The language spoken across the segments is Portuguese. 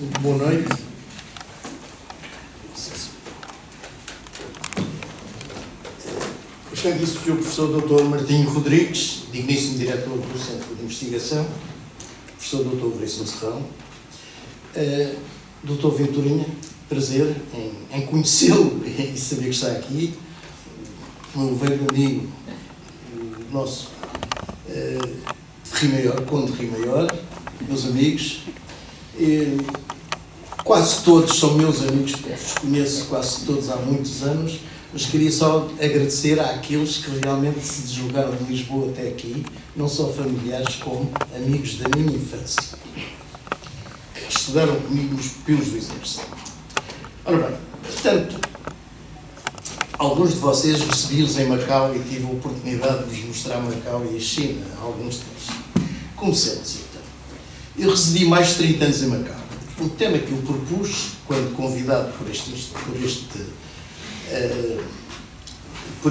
Muito boa noite. Excelentíssimo Sr. Professor Dr. Martinho Rodrigues, digníssimo Diretor do Centro de Investigação, Professor Dr. Veríssimo Serrão, Dr. Venturinha, prazer em conhecê-lo e saber que está aqui, o meu velho amigo, o nosso Conde Rio Maior, meus amigos. Quase todos são meus amigos, porque os conheço quase todos há muitos anos, mas queria só agradecer àqueles que realmente se deslocaram de Lisboa até aqui, não só familiares como amigos da minha infância, que estudaram comigo nos pupilos do Exército. Ora bem, portanto, alguns de vocês recebi-os em Macau e tive a oportunidade de vos mostrar Macau e a China, alguns deles. Comecemos então. Eu residi mais de 30 anos em Macau. O tema que eu propus, quando convidado por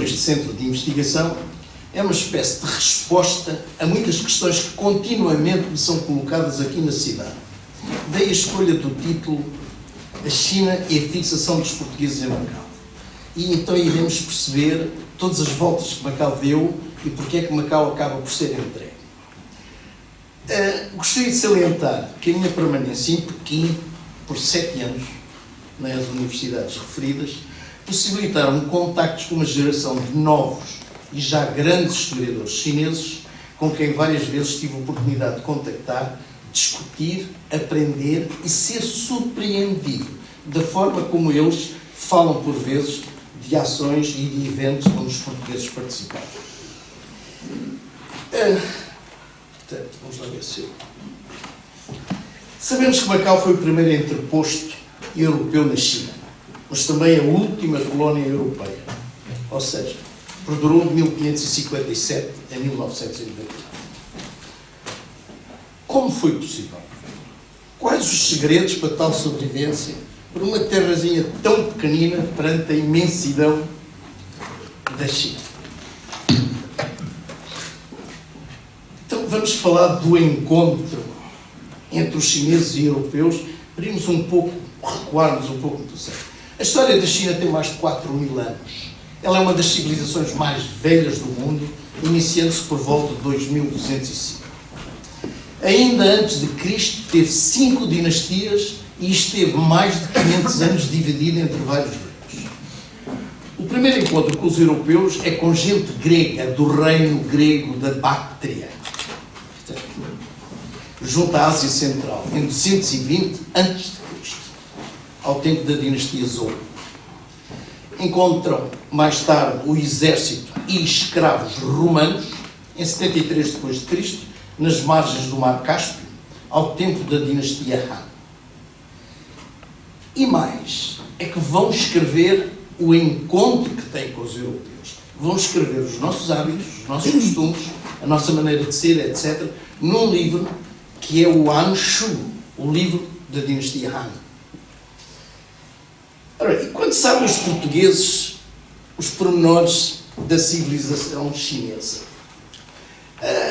este centro de investigação, é uma espécie de resposta a muitas questões que continuamente me são colocadas aqui na cidade. Daí a escolha do título A China e a fixação dos portugueses em Macau. E então iremos perceber todas as voltas que Macau deu e porque é que Macau acaba por ser entregue. Gostaria de salientar que a minha permanência em Pequim, por 7 anos, nas universidades referidas, possibilitaram contactos com uma geração de novos e já grandes historiadores chineses, com quem várias vezes tive a oportunidade de contactar, discutir, aprender e ser surpreendido da forma como eles falam por vezes de ações e de eventos onde os portugueses participaram. Portanto, vamos lá ver se eu... Sabemos que Macau foi o primeiro entreposto europeu na China, mas também a última colónia europeia, ou seja, perdurou de 1557 a 1999. Como foi possível? Quais os segredos para tal sobrevivência por uma terrazinha tão pequenina perante a imensidão da China? Então vamos falar do encontro entre os chineses e europeus. Recuarmos um pouco do século. A história da China tem mais de 4.000 anos. Ela é uma das civilizações mais velhas do mundo, iniciando-se por volta de 2205. Ainda antes de Cristo teve 5 dinastias e esteve mais de 500 anos dividido entre vários reinos. O primeiro encontro com os europeus é com gente grega do reino grego da Báctria, junto à Ásia Central, em 220 a.C., ao tempo da dinastia Zhou. Encontram mais tarde o exército e escravos romanos, em 73 d.C., nas margens do Mar Cáspio, ao tempo da dinastia Han. E mais, é que vão escrever o encontro que têm com os europeus. Vão escrever os nossos hábitos, os nossos costumes, a nossa maneira de ser, etc., num livro que é o Han Shu, o livro da dinastia Han. Ora, e quando sabem os portugueses os pormenores da civilização chinesa?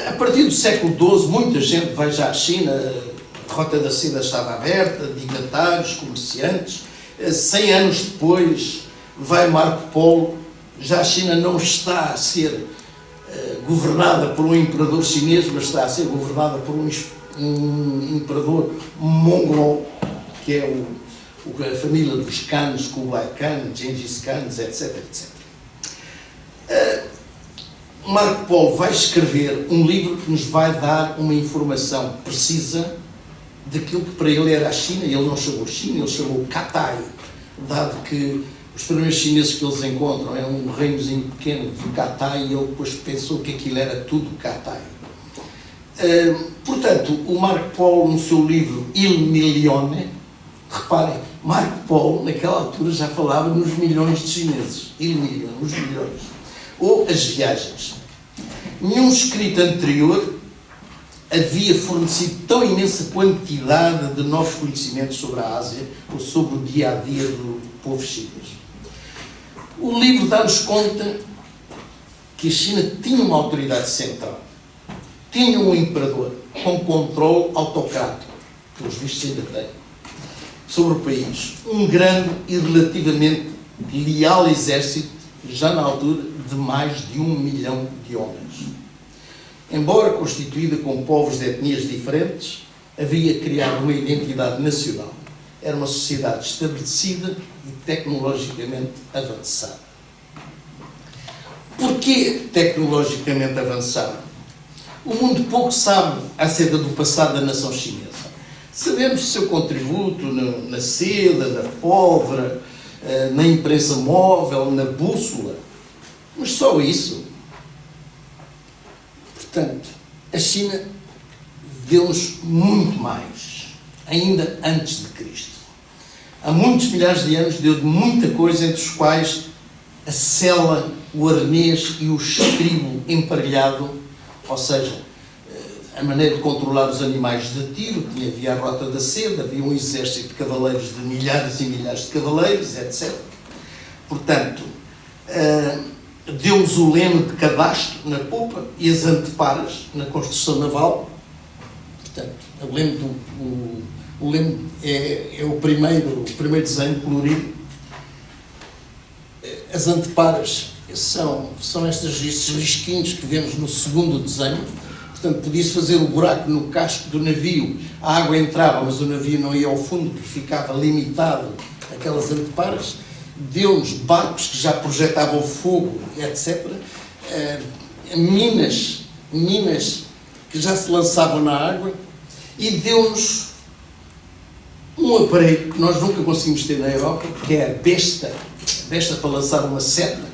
A partir do século XII, muita gente vai já à China, a Rota da Seda estava aberta, dignatários, comerciantes. 100 anos depois, vai Marco Polo. Já a China não está a ser governada por um imperador chinês, mas está a ser governada por um imperador mongol, que é a família dos Khans, Kublai Khan, Gengis Khan, etc. Marco Polo vai escrever um livro que nos vai dar uma informação precisa daquilo que para ele era a China. Ele não chamou China, ele chamou Katai, dado que os primeiros chineses que eles encontram é um reinozinho pequeno de Katai, e ele depois pensou que aquilo era tudo Katai. Portanto, o Marco Polo, no seu livro Il Milione, reparem, Marco Polo, naquela altura, já falava nos milhões de chineses. Il Milione, os milhões. Ou as viagens. Nenhum escrito anterior havia fornecido tão imensa quantidade de novos conhecimentos sobre a Ásia ou sobre o dia-a-dia do povo chinês. O livro dá-nos conta que a China tinha uma autoridade central, tinha um imperador com controle autocrático, pelos vistos ainda tem, sobre o país um grande e relativamente leal exército, já na altura de mais de 1 milhão de homens. Embora constituída com povos de etnias diferentes, havia criado uma identidade nacional. Era uma sociedade estabelecida e tecnologicamente avançada. Porquê tecnologicamente avançada? O mundo pouco sabe acerca do passado da nação chinesa. Sabemos o seu contributo na seda, na pólvora, na imprensa móvel, na bússola, mas só isso. Portanto, a China deu-nos muito mais, ainda antes de Cristo. Há muitos milhares de anos deu-de muita coisa, entre os quais a sela, o arnês e o estribo emparelhado, ou seja, a maneira de controlar os animais de tiro, havia a rota da seda, havia um exército de cavaleiros de milhares e milhares de cavaleiros, etc. Portanto, deu-nos o leme de cadastro na popa e as anteparas na construção naval. Portanto, o leme é o primeiro desenho colorido. As anteparas são estes risquinhos que vemos no segundo desenho. Portanto, podia-se fazer o buraco no casco do navio, a água entrava, mas o navio não ia ao fundo, porque ficava limitado aquelas anteparas. Deu-nos barcos que já projetavam fogo, etc. Minas que já se lançavam na água, e deu-nos um aparelho que nós nunca conseguimos ter na Europa, que é a besta para lançar uma seta.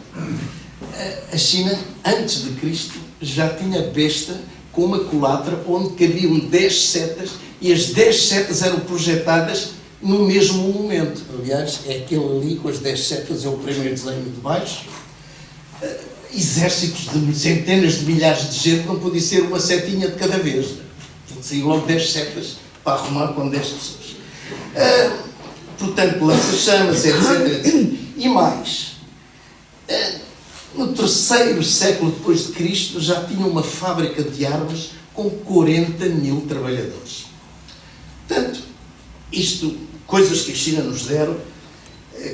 A China, antes de Cristo, já tinha besta com uma culatra onde cabiam 10 setas, e as 10 setas eram projetadas no mesmo momento. Aliás, é aquele ali com as 10 setas, é o primeiro desenho de baixo. Exércitos de centenas de milhares de gente, não podia ser uma setinha de cada vez. Tinha que sair logo 10 setas para arrumar com 10 pessoas. Portanto, lança-chamas, etc. E mais, no 3º século depois de Cristo, já tinha uma fábrica de armas com 40 mil trabalhadores. Portanto, isto, coisas que a China nos deram,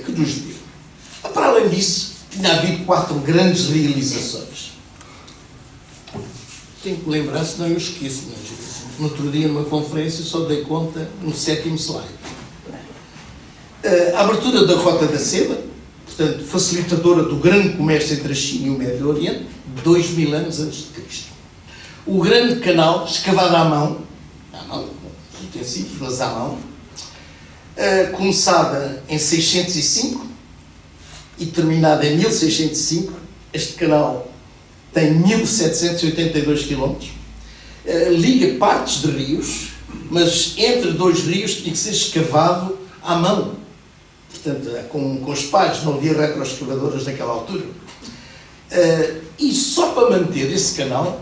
que nos deu. Para além disso, tinha havido 4 grandes realizações. Tenho que lembrar, senão eu esqueço. No outro dia, numa conferência, só dei conta no 7º slide. A abertura da Rota da Seda, portanto, facilitadora do grande comércio entre a China e o Médio Oriente, 2000 anos antes de Cristo. O grande canal, escavado à mão, utensílios, mas à mão, começada em 605 e terminada em 1605. Este canal tem 1782 km, liga partes de rios, mas entre 2 rios tinha que ser escavado à mão. Portanto, com os pais, não havia retroescavadoras naquela altura. E só para manter esse canal,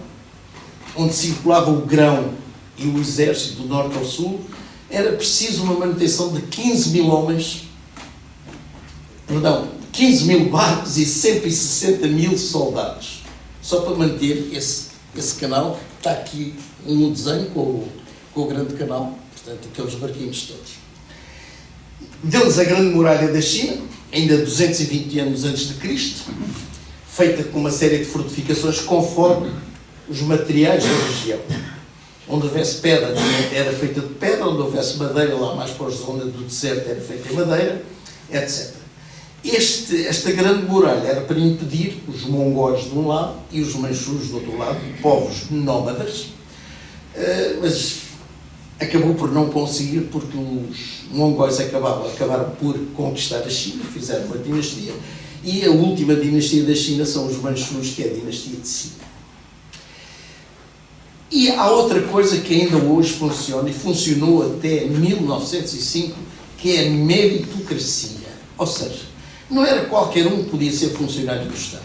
onde circulava o grão e o exército do norte ao sul, era preciso uma manutenção de 15 mil homens, 15 mil barcos e 160 mil soldados. Só para manter esse canal. Está aqui um desenho com o grande canal, portanto, aqueles barquinhos todos. Deu-nos a Grande Muralha da China, ainda 220 anos antes de Cristo, feita com uma série de fortificações conforme os materiais da região. Onde houvesse pedra, era feita de pedra, onde houvesse madeira, lá mais para a zona do deserto, era feita em madeira, etc. Esta Grande Muralha era para impedir os mongóis de um lado e os manchus do outro lado, povos nómadas, mas acabou por não conseguir, porque os mongóis acabaram por conquistar a China, fizeram uma dinastia, e a última dinastia da China são os manchus, que é a dinastia de Cina. E há outra coisa que ainda hoje funciona, e funcionou até 1905, que é a meritocracia. Ou seja, não era qualquer um que podia ser funcionário do Estado.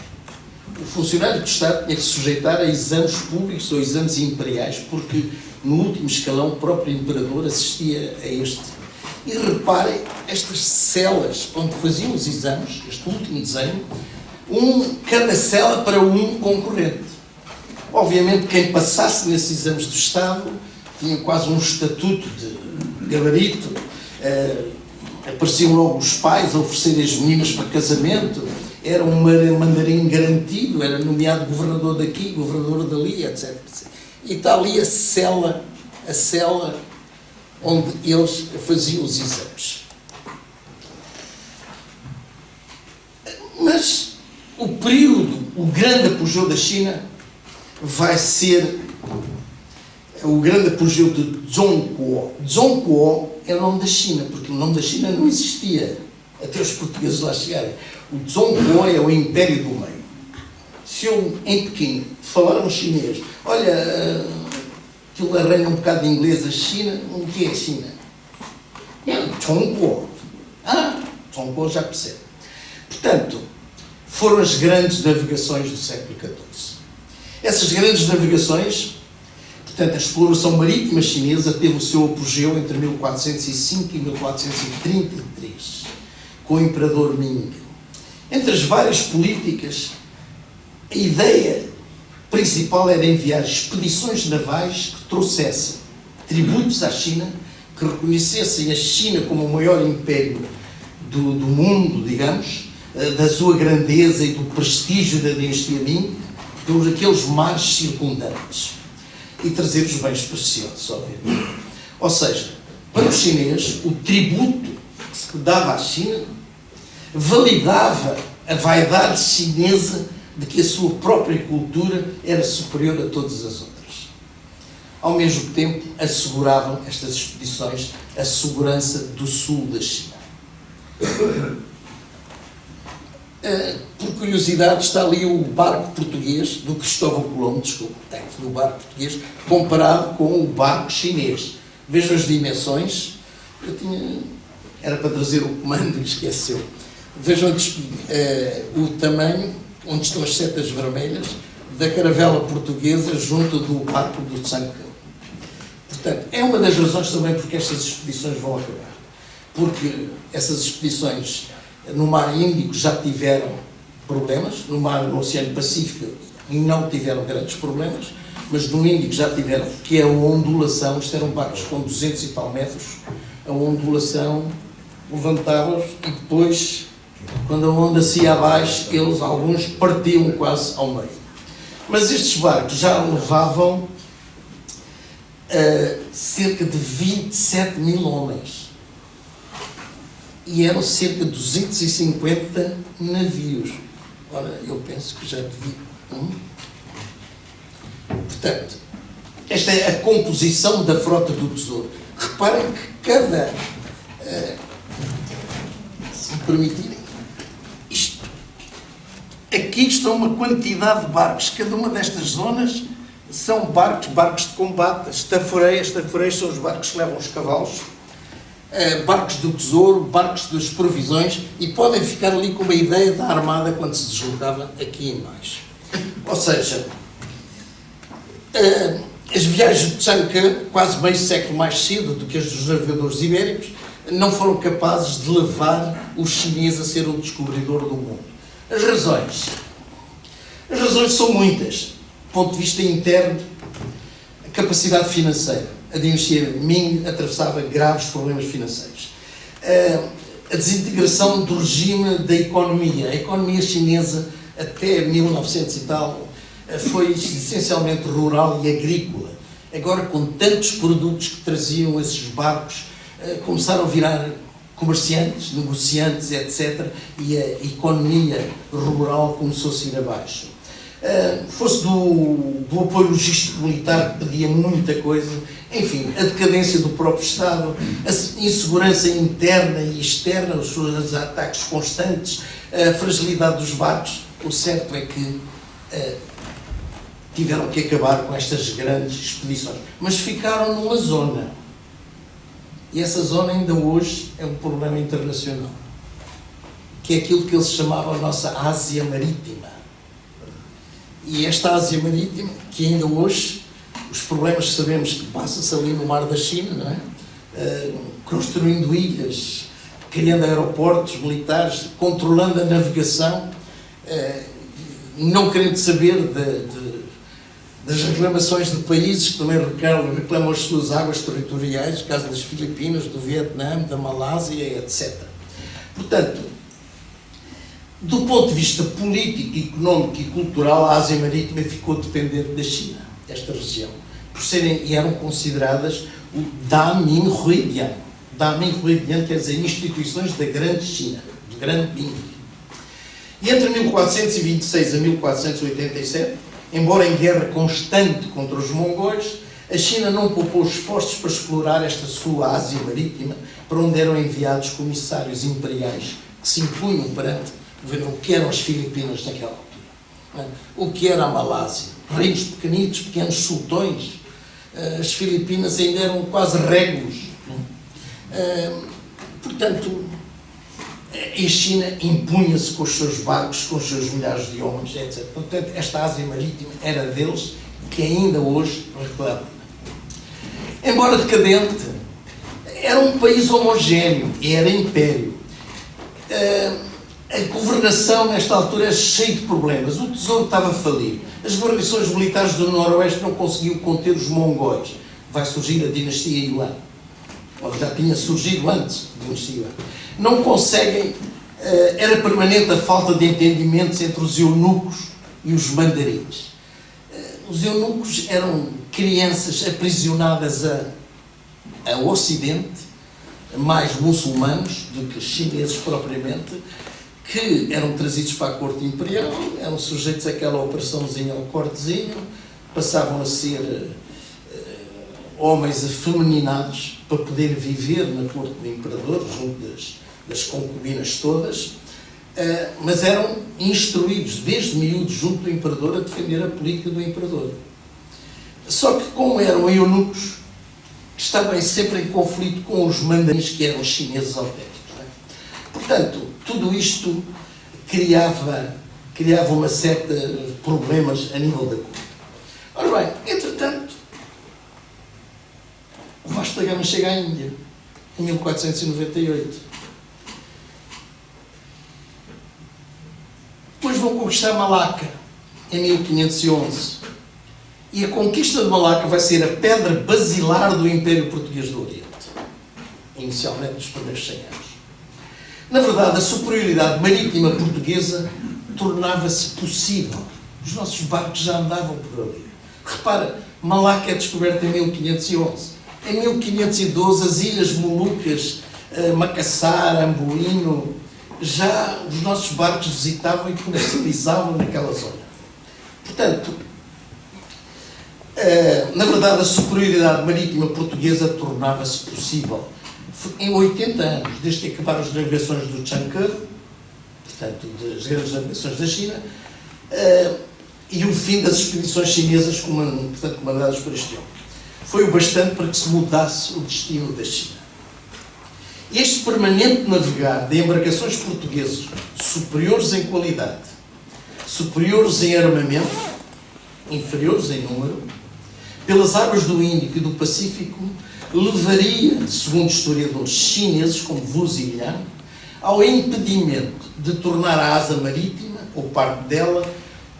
O funcionário do Estado tinha que se sujeitar a exames públicos ou exames imperiais, porque no último escalão o próprio imperador assistia a este. E reparem, estas celas onde faziam os exames, este último desenho, cada cela para um concorrente. Obviamente, quem passasse nesses exames do Estado tinha quase um estatuto de gabarito, Apareciam logo os pais a oferecerem as meninas para casamento, era um mandarim garantido, era nomeado governador daqui, governador dali, etc. E está ali a cela onde eles faziam os exames. Mas o período, o grande apogeu da China vai ser o grande apogeu de Zhongguo. Zhongguo é o nome da China, porque o nome da China não existia até os portugueses lá chegarem. O Zhongguo é o Império do Meio. Se eu, em Pequim, falar um chinês, olha, aquilo arranha um bocado de inglês, a China, o que é a China? Zhongguo. Zhongguo já percebe. Portanto, foram as grandes navegações do século XIV. Essas grandes navegações, portanto, a exploração marítima chinesa teve o seu apogeu entre 1405 e 1433, com o imperador Ming. Entre as várias políticas, a ideia principal era enviar expedições navais que trouxessem tributos à China, que reconhecessem a China como o maior império do mundo, digamos, da sua grandeza e do prestígio da dinastia Ming, pelos aqueles mares circundantes, e trazer os bens preciosos, obviamente. Ou seja, para o chinês, o tributo que se dava à China validava a vaidade chinesa de que a sua própria cultura era superior a todas as outras. Ao mesmo tempo, asseguravam estas expedições a segurança do sul da China. Por curiosidade, está ali o barco português do Cristóvão Colombo, tem aqui o barco português, comparado com o barco chinês. Vejam as dimensões. Era para trazer o comando e esqueceu. Vejam o tamanho, onde estão as setas vermelhas, da caravela portuguesa junto do barco do Tsangkang. Portanto, é uma das razões também porque estas expedições vão acabar. Porque essas expedições no Mar Índico já tiveram problemas, no Oceano Pacífico não tiveram grandes problemas, mas no Índico já tiveram, que é a ondulação. Isto eram barcos com 200 e tal metros, a ondulação levantava-os e depois, quando a onda se ia abaixo, alguns partiam quase ao meio. Mas estes barcos já levavam cerca de 27 mil homens. E eram cerca de 250 navios. Ora, eu penso que já devia... Portanto, esta é a composição da frota do Tesouro. Reparem que cada... se me permitirem, aqui está uma quantidade de barcos. Cada uma destas zonas são barcos de combate. Estaforeias são os barcos que levam os cavalos. Barcos do Tesouro, barcos das provisões, e podem ficar ali com uma ideia da armada quando se deslocava aqui em baixo. Ou seja, as viagens de Tsangkang, quase meio século mais cedo do que as dos navegadores ibéricos, não foram capazes de levar os chineses a ser o descobridor do mundo. As razões são muitas. Do ponto de vista interno, a capacidade financeira. A dinastia Ming atravessava graves problemas financeiros. A desintegração do regime da economia. A economia chinesa, até 1900 e tal, foi essencialmente rural e agrícola. Agora, com tantos produtos que traziam esses barcos, começaram a virar comerciantes, negociantes, etc. E a economia rural começou-se a ir abaixo. Fosse do apoio logístico militar, que pedia muita coisa, enfim, a decadência do próprio Estado, a insegurança interna e externa, os seus ataques constantes, a fragilidade dos barcos. O certo é que tiveram que acabar com estas grandes expedições, mas ficaram numa zona, e essa zona ainda hoje é um problema internacional, que é aquilo que eles chamavam a nossa Ásia Marítima. E esta Ásia Marítima, que ainda hoje, os problemas que sabemos que passa-se ali no Mar da China, não é? Construindo ilhas, criando aeroportos militares, controlando a navegação, não querendo saber das reclamações de países que também reclamam as suas águas territoriais, no caso das Filipinas, do Vietnã, da Malásia, etc. Portanto, do ponto de vista político, económico e cultural, a Ásia Marítima ficou dependente da China, esta região, por serem e eram consideradas o Daminhuidian. Daminhuidian quer dizer instituições da Grande China, do Grande Ming. E entre 1426 a 1487, embora em guerra constante contra os mongóis, a China não poupou esforços para explorar esta sua Ásia Marítima, para onde eram enviados comissários imperiais que se impunham perante o que eram as Filipinas naquela altura, o que era a Malásia, reinos pequenitos, pequenos sultões. As Filipinas ainda eram quase régulos. Portanto, a China impunha-se com os seus barcos, com os seus milhares de homens, etc. Portanto, esta Ásia Marítima era deles, que ainda hoje reclama. Embora decadente, era um país homogéneo e era império. A governação, nesta altura, é cheia de problemas. O tesouro estava a falir. As guarnições militares do Noroeste não conseguiam conter os mongóis. Vai surgir a dinastia Yuan. Ou já tinha surgido antes da dinastia Yuan. Não conseguem... era permanente a falta de entendimentos entre os eunucos e os mandarins. Os eunucos eram crianças aprisionadas ao Ocidente, mais muçulmanos do que chineses propriamente, que eram trazidos para a corte imperial, eram sujeitos àquela operaçãozinha ao cortezinho, passavam a ser homens afemininados para poder viver na corte do imperador, junto das concubinas todas, mas eram instruídos desde miúdos junto do imperador a defender a política do imperador. Só que, como eram eunucos, estavam sempre em conflito com os mandarins, que eram chineses autênticos. Portanto, tudo isto criava uma certa problemas a nível da corte. Ora bem, entretanto, o Vasco da Gama chega à Índia, em 1498. Depois vão conquistar Malaca, em 1511. E a conquista de Malaca vai ser a pedra basilar do Império Português do Oriente, inicialmente nos primeiros 100 anos. Na verdade, a superioridade marítima portuguesa tornava-se possível. Os nossos barcos já andavam por ali. Repara, Malaca é descoberta em 1511. Em 1512, as Ilhas Molucas, Macassar, Amboino, já os nossos barcos visitavam e comercializavam naquela zona. Portanto, na verdade, a superioridade marítima portuguesa tornava-se possível em 80 anos, desde que acabaram as navegações do Chanc'e, portanto, das grandes navegações da China, e o fim das expedições chinesas, portanto, comandadas por este homem. Foi o bastante para que se mudasse o destino da China. Este permanente navegar de embarcações portuguesas superiores em qualidade, superiores em armamento, inferiores em número, pelas águas do Índico e do Pacífico, levaria, segundo historiadores chineses como Wu Ziliang, ao impedimento de tornar a Ásia Marítima, ou parte dela,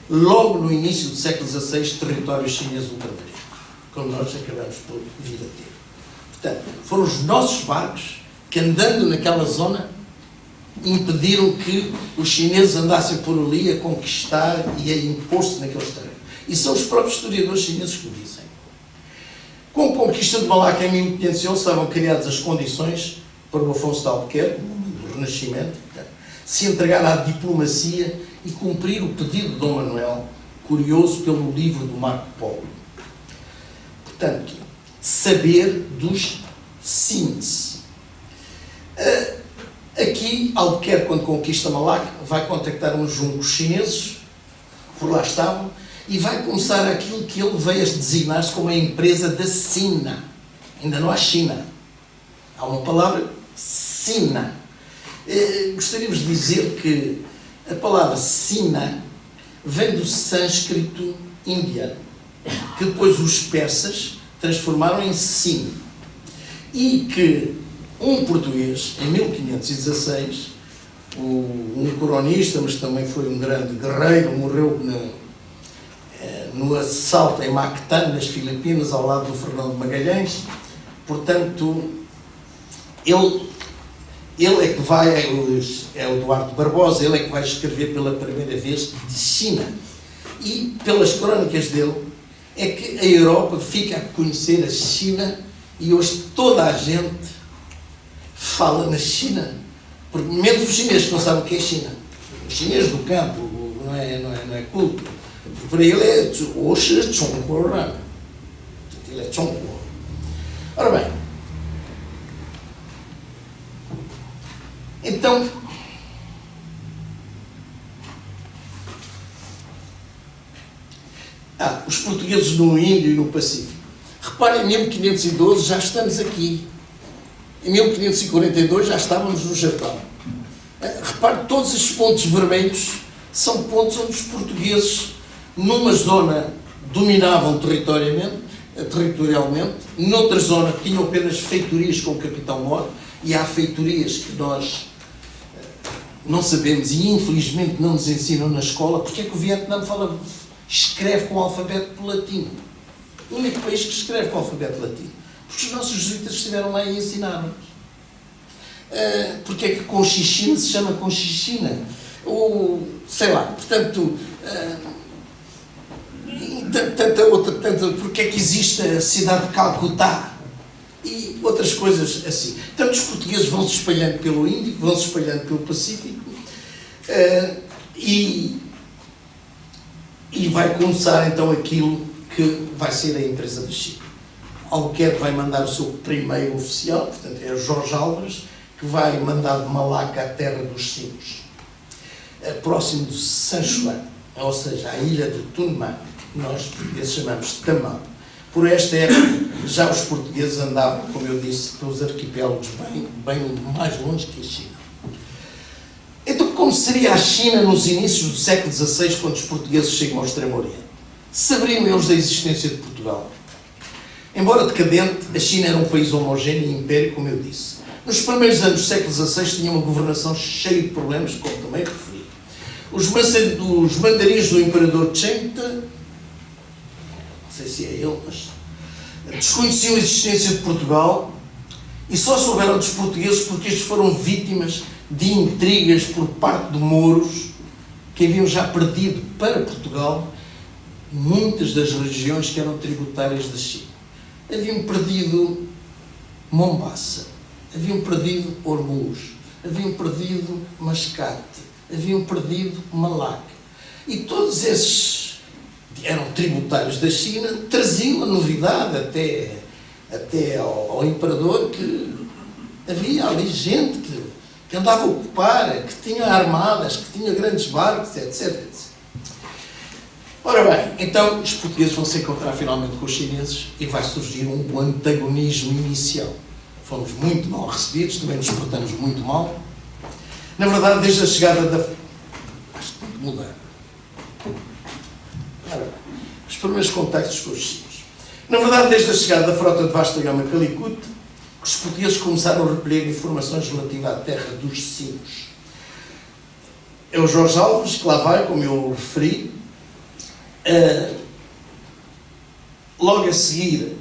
logo no início do século XVI, território chinês ultramarino, como nós acabamos por vir a ter. Portanto, foram os nossos barcos que, andando naquela zona, impediram que os chineses andassem por ali a conquistar e a impor-se naqueles terrenos. E são os próprios historiadores chineses que o dizem. Com a conquista de Malaca em 1511, estavam criadas as condições para o Afonso de Albuquerque, do Renascimento, se entregar à diplomacia e cumprir o pedido de Dom Manuel, curioso pelo livro do Marco Polo. Portanto, saber dos Sines. Aqui, Albuquerque, quando conquista Malaca, vai contactar uns juncos chineses, por lá estavam, e vai começar aquilo que ele veio a designar-se como a empresa da Sina. Ainda não há China. Há uma palavra, Sina. Gostaríamos de dizer que a palavra Sina vem do sânscrito indiano, que depois os persas transformaram em Sin. E que um português, em 1516, um cronista, mas também foi um grande guerreiro, morreu no assalto em Mactan, nas Filipinas, ao lado do Fernão de Magalhães. Portanto, ele é que vai, é o Duarte Barbosa, ele é que vai escrever pela primeira vez de China. E, pelas crónicas dele, é que a Europa fica a conhecer a China e hoje toda a gente fala na China. Porque menos os chineses que não sabem o que é China. Os chineses do campo, não é culto. Para ele é hoje Chongguo. Ele é Chongguo. Ora bem, então, os portugueses no Índio e no Pacífico. Reparem, em 1512 já estamos aqui. Em 1542 já estávamos no Japão. Repare, todos estes pontos vermelhos são pontos onde os portugueses, numa zona, dominavam territorialmente, noutra zona tinham apenas feitorias com o Capitão Mor, e há feitorias que nós não sabemos e infelizmente não nos ensinam na escola. Porque é que o Vietnã escreve com o alfabeto latino? O único país que escreve com o alfabeto latino. Porque os nossos jesuítas estiveram lá e ensinaram-nos. Porque é que Conchichina se chama Conchichina? Ou, sei lá, portanto, porque é que existe a cidade de Calcutá? E outras coisas assim. Portanto, os portugueses vão se espalhando pelo Índico, vão se espalhando pelo Pacífico, e vai começar então aquilo que vai ser a empresa da China. Albuquerque vai mandar o seu primeiro oficial, portanto é o Jorge Álvares, que vai mandar de Malaca à terra dos Sinos, próximo de San Juan, ou seja, a ilha de Tunman, que nós portugueses chamamos de Tamão. Por esta época, já os portugueses andavam, como eu disse, pelos arquipélagos bem mais longe que a China. Então, como seria a China nos inícios do século XVI, quando os portugueses chegam ao Extremo Oriente? Saberiam eles da existência de Portugal? Embora decadente, a China era um país homogéneo e império, como eu disse. Nos primeiros anos do século XVI tinha uma governação cheia de problemas, como também referi. Os mandarins do imperador Cheng, não sei se é ele, mas desconheciam a existência de Portugal e só souberam dos portugueses porque estes foram vítimas de intrigas por parte de mouros que haviam já perdido para Portugal muitas das regiões que eram tributárias da China. Haviam perdido Mombasa, haviam perdido Hormuz, haviam perdido Mascate, haviam perdido Malaca. E todos esses eram tributários da China, traziam a novidade até ao imperador que havia ali gente que andava a ocupar, que tinha armadas, que tinha grandes barcos, etc. Ora bem, então os portugueses vão se encontrar finalmente com os chineses e vai surgir um antagonismo inicial. Fomos muito mal recebidos, também nos portamos muito mal. Na verdade, desde a chegada da... Acho que tem que mudar. Ora bem, os primeiros contactos com os chineses. Na verdade, desde a chegada da frota de vasta gama Calicut, os portugueses começaram a recolher informações relativas à terra dos sinos. É o Jorge Álvares que lá vai, como eu referi. Logo a seguir,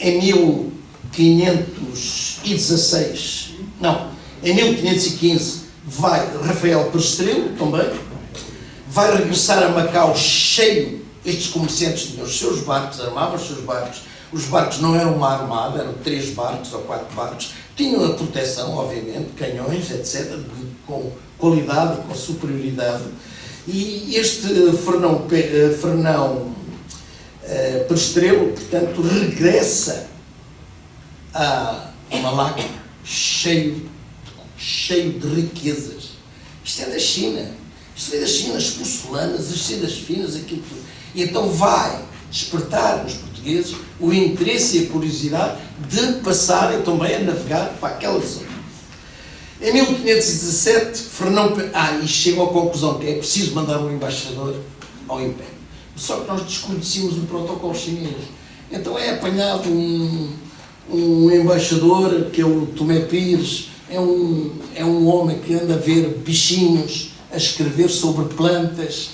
em 1515, vai Rafael Perestrelo também, vai regressar a Macau cheio. Estes comerciantes tinham os seus barcos, armavam os seus barcos. Os barcos não eram uma armada, eram 3 barcos ou 4 barcos. Tinham a proteção, obviamente, canhões, etc., com qualidade e com superioridade. E este Fernão Perestrelo, portanto, regressa a Malaca cheio de riquezas. Isto é da China. Isto veio da China, as porcelanas, as sedas finas, aquilo tudo. E então vai despertar nos portugueses o interesse e a curiosidade de passarem também a navegar para aquela zona. Em 1517, e chegam à conclusão que é preciso mandar um embaixador ao Império. Só que nós desconhecíamos o protocolo chinês. Então é apanhado um embaixador, que é o Tomé Pires, é um homem que anda a ver bichinhos, a escrever sobre plantas,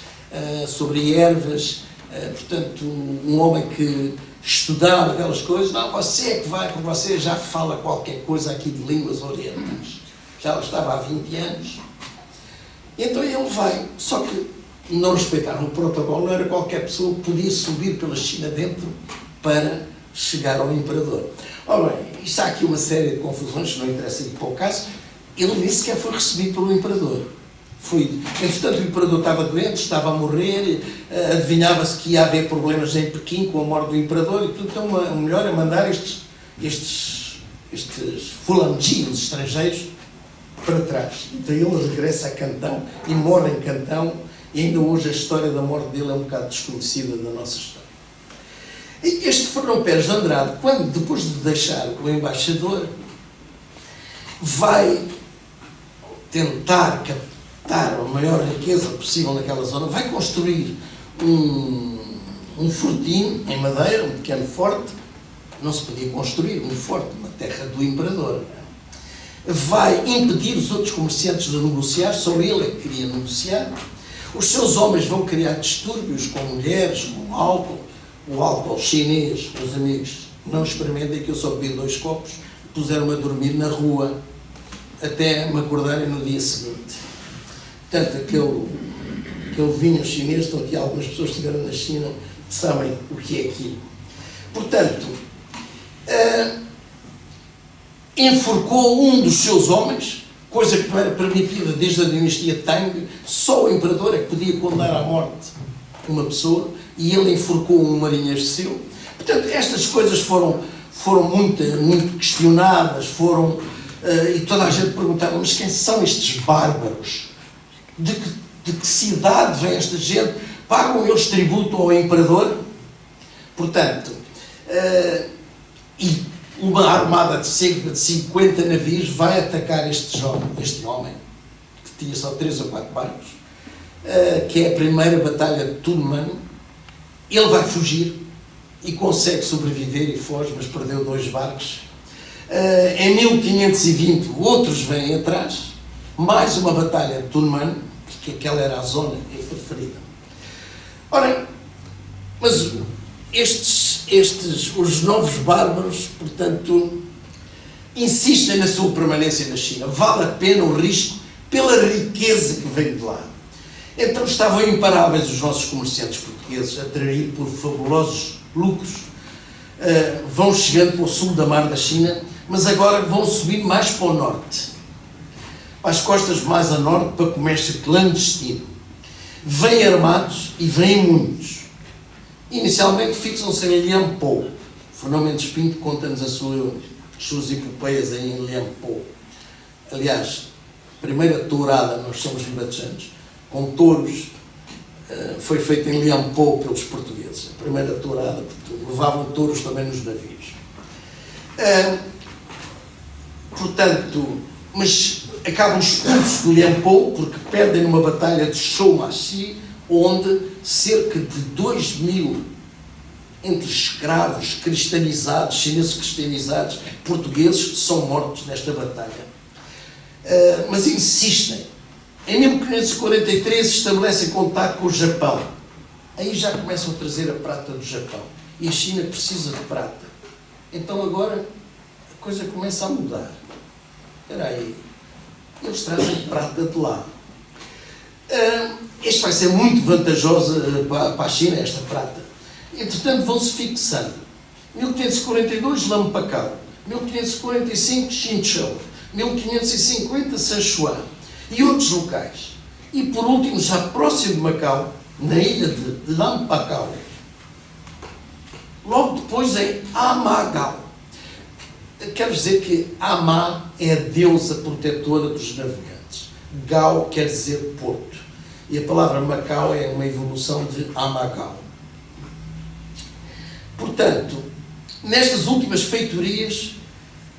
sobre ervas, portanto, um homem que estudava aquelas coisas, não, você é que vai, porque você já fala qualquer coisa aqui de línguas orientais. Já estava há 20 anos. Então ele vai, só que não respeitaram o protocolo, não era qualquer pessoa que podia subir pela China dentro para chegar ao imperador. Ora bem, isto há aqui uma série de confusões, não interessa ir para o caso. Ele nem sequer foi recebido pelo imperador. Entretanto, o imperador estava doente, estava a morrer, adivinhava-se que ia haver problemas em Pequim com a morte do imperador, e tudo. Então o melhor é mandar estes fulanginos estrangeiros para trás. Então ele regressa a Cantão e morre em Cantão, e ainda hoje a história da morte dele é um bocado desconhecida da nossa história. E este Fernão Pérez de Andrade, quando, depois de deixar o embaixador, vai tentar captar a maior riqueza possível naquela zona, vai construir um fortinho em madeira, um pequeno forte. Não se podia construir um forte na terra do imperador. Vai impedir os outros comerciantes de negociar, só ele é que queria negociar. Os seus homens vão criar distúrbios com mulheres, com álcool. O álcool chinês, meus amigos, não experimentem, que eu só bebi 2 copos, puseram-me a dormir na rua até me acordarem no dia seguinte. Portanto, aquele vinho chinês, estão aqui algumas pessoas que estiveram na China, sabem o que é aquilo. Portanto, enforcou um dos seus homens, coisa que não era permitida desde a dinastia Tang. Só o imperador é que podia condenar à morte uma pessoa, e ele enforcou um marinheiro seu. Portanto, estas coisas foram muito questionadas, e toda a gente perguntava, mas quem são estes bárbaros? De que cidade vem esta gente? Pagam eles tributo ao imperador? Portanto, e uma armada de cerca de 50 navios vai atacar este homem, que tinha só 3 ou 4 barcos, que é a primeira batalha de Tunman. Ele vai fugir e consegue sobreviver e foge, mas perdeu 2 barcos. Em 1520 outros vêm atrás, mais uma batalha de Tunman, porque aquela era a zona preferida. Ora, mas os novos bárbaros, portanto, insistem na sua permanência na China. Vale a pena o risco pela riqueza que vem de lá. Então estavam imparáveis os nossos comerciantes portugueses, atraídos por fabulosos lucros. Vão chegando para o sul da mar da China, mas agora vão subir mais para o norte, para as costas mais a norte, para comércio clandestino. Vêm armados e vêm muitos. Inicialmente fixam-se em Lianpo. Fernão Mendes Pinto conta-nos as suas epopeias em Lianpo. Aliás, a primeira tourada, nós somos ribatejanos, com touros, foi feita em Lianpo pelos portugueses. A primeira tourada, porque levavam touros também nos navios. Portanto, mas acabam expulsos de Lianpo, porque perdem numa batalha de Shoumaxi, onde cerca de 2.000 entre escravos cristianizados, chineses cristianizados, portugueses, são mortos nesta batalha. Mas insistem. Em 1543 estabelecem contato com o Japão. Aí já começam a trazer a prata do Japão. E a China precisa de prata. Então agora a coisa começa a mudar. Espera aí. Eles trazem prata de lá. Este vai ser muito vantajoso para a China, esta prata. Entretanto, vão-se fixando. 1542, Lampacao. 1545, Xinchou. 1550, Sichuan. E outros locais. E por último, já próximo de Macau, na ilha de Lampacao, logo depois em Amagao. Quer dizer que Ama é a deusa protetora dos navegantes. Gao quer dizer porto. E a palavra Macau é uma evolução de Amagao. Portanto, nestas últimas feitorias,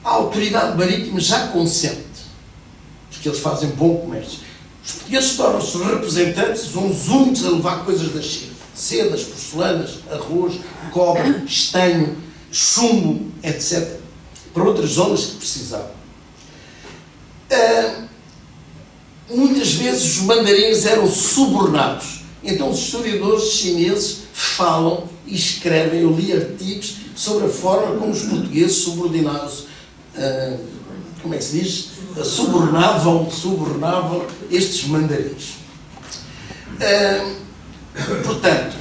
a autoridade marítima já consente, porque eles fazem bom comércio. Os portugueses tornam-se representantes, uns únicos a levar coisas da China. Sedas, porcelanas, arroz, cobre, estanho, chumbo, etc. Para outras zonas que precisavam. Muitas vezes os mandarins eram subornados. Então os historiadores chineses falam e escrevem. Eu li artigos sobre a forma como os portugueses subordinados, como é que se diz? Subornavam estes mandarins. Portanto,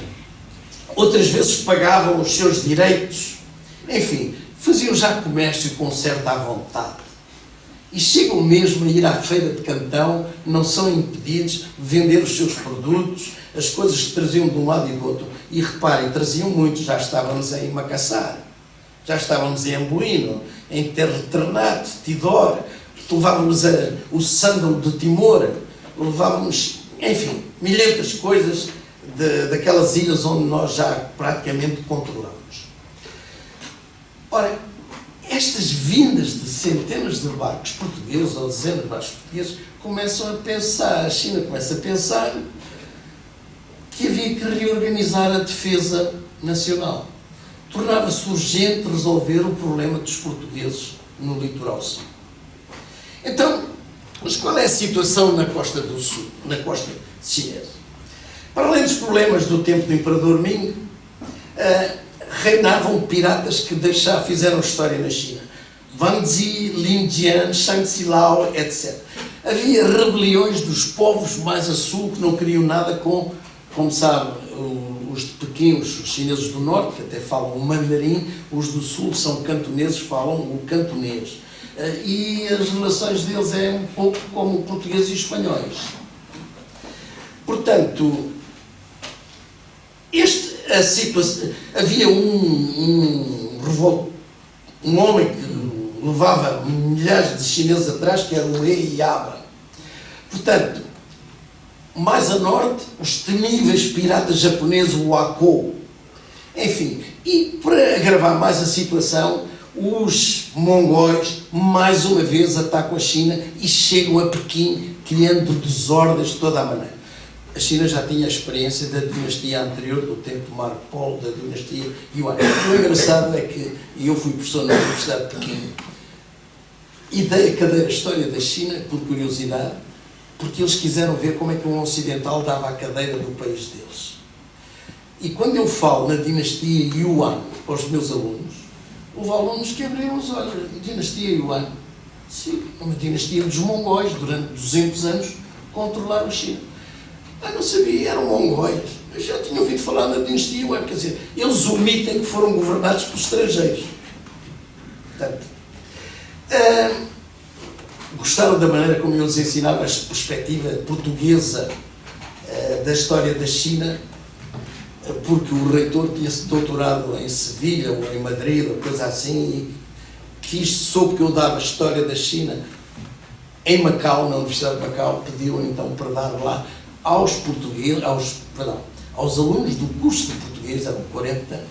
outras vezes pagavam os seus direitos, enfim, faziam já comércio com certa vontade. E chegam mesmo a ir à feira de Cantão, não são impedidos de vender os seus produtos, as coisas que traziam de um lado e do outro. E reparem, traziam muito, já estávamos em Macassar, já estávamos em Amboino, em Terreternato, Tidor, levávamos o sândalo de Timor, levávamos, enfim, milhentas coisas daquelas ilhas onde nós já praticamente controlávamos. Ora, estas vindas de centenas de barcos portugueses, ou dezenas de barcos portugueses, começam a pensar, a China começa a pensar que havia que reorganizar a defesa nacional. Tornava-se urgente resolver o problema dos portugueses no litoral sul. Então, mas qual é a situação na costa do sul, na costa chinesa? Para além dos problemas do tempo do Imperador Ming, reinavam piratas que fizeram história na China. Wang Zi, Lin Jian, Shang Xilao, etc. Havia rebeliões dos povos mais a sul que não queriam nada com, como sabe, os de Pequim, os chineses do norte, que até falam o mandarim, os do sul são cantoneses, falam o cantonês. E as relações deles é um pouco como portugueses e espanhóis. Portanto, a situação, havia um homem que levava milhares de chineses atrás, que era o He Yaba. Portanto, mais a norte, os temíveis piratas japoneses, o Ako. Enfim, e para agravar mais a situação, os mongóis, mais uma vez, atacam a China e chegam a Pequim, criando desordens de toda a maneira. A China já tinha a experiência da dinastia anterior, do tempo de Marco Polo, da dinastia Yuan. O engraçado é que eu fui professor na Universidade de Pequim e dei a cadeira História da China, por curiosidade, porque eles quiseram ver como é que um ocidental dava a cadeira do país deles. E quando eu falo na dinastia Yuan aos meus alunos, houve alunos que abriram os olhos. Dinastia Yuan, sim, uma dinastia dos mongóis, durante 200 anos, controlaram a China. Eu não sabia, eram mongóis. Eu já tinha ouvido falar na dinastia Yuan, quer dizer, eles omitem que foram governados por estrangeiros. Portanto, gostaram da maneira como eu lhes ensinava a perspectiva portuguesa da história da China, porque o reitor tinha-se doutorado em Sevilha ou em Madrid, ou coisa assim, e soube que eu dava a história da China em Macau, na Universidade de Macau, pediu então para dar lá aos portugueses, aos alunos do curso de português, eram 40,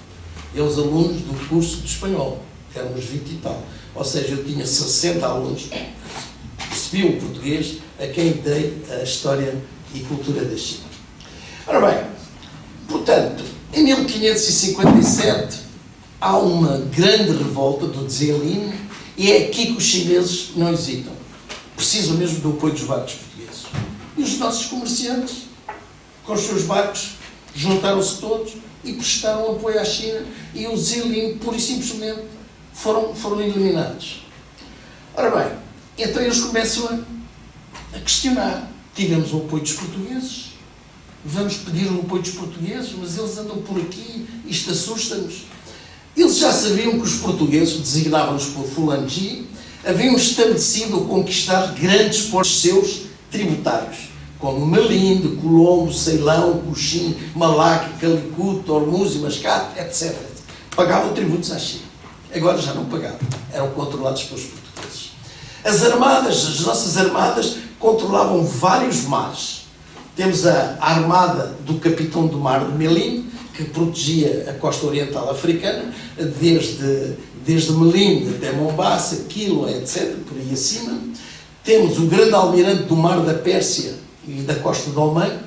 e aos alunos do curso de espanhol, que eram uns 20 e tal. Ou seja, eu tinha 60 alunos que percebiam o português, a quem dei a história e cultura da China. Ora bem, portanto, em 1557 há uma grande revolta do Zhelin e é aqui que os chineses não hesitam. Precisam mesmo do apoio dos barcos portugueses. E os nossos comerciantes, com os seus barcos, juntaram-se todos e prestaram apoio à China e o Zhelin, pura e simplesmente, foram eliminados. Ora bem, então eles começam a questionar. Tivemos o apoio dos portugueses, vamos pedir o apoio dos portugueses, mas eles andam por aqui, isto assusta-nos. Eles já sabiam que os portugueses, designavam-nos por Fulangi, haviam estabelecido ou conquistado grandes portos seus tributários, como Malinde, Colombo, Ceilão, Coxim, Malaque, Calicut, Hormuz e Mascate, etc. Pagavam tributos à China. Agora já não pagavam, eram controlados pelos portugueses. As nossas armadas controlavam vários mares. Temos a armada do capitão do mar de Melinde, que protegia a costa oriental africana, desde Melinde até Mombasa, Quilo, etc., por aí acima. Temos o grande almirante do mar da Pérsia e da costa do Oman.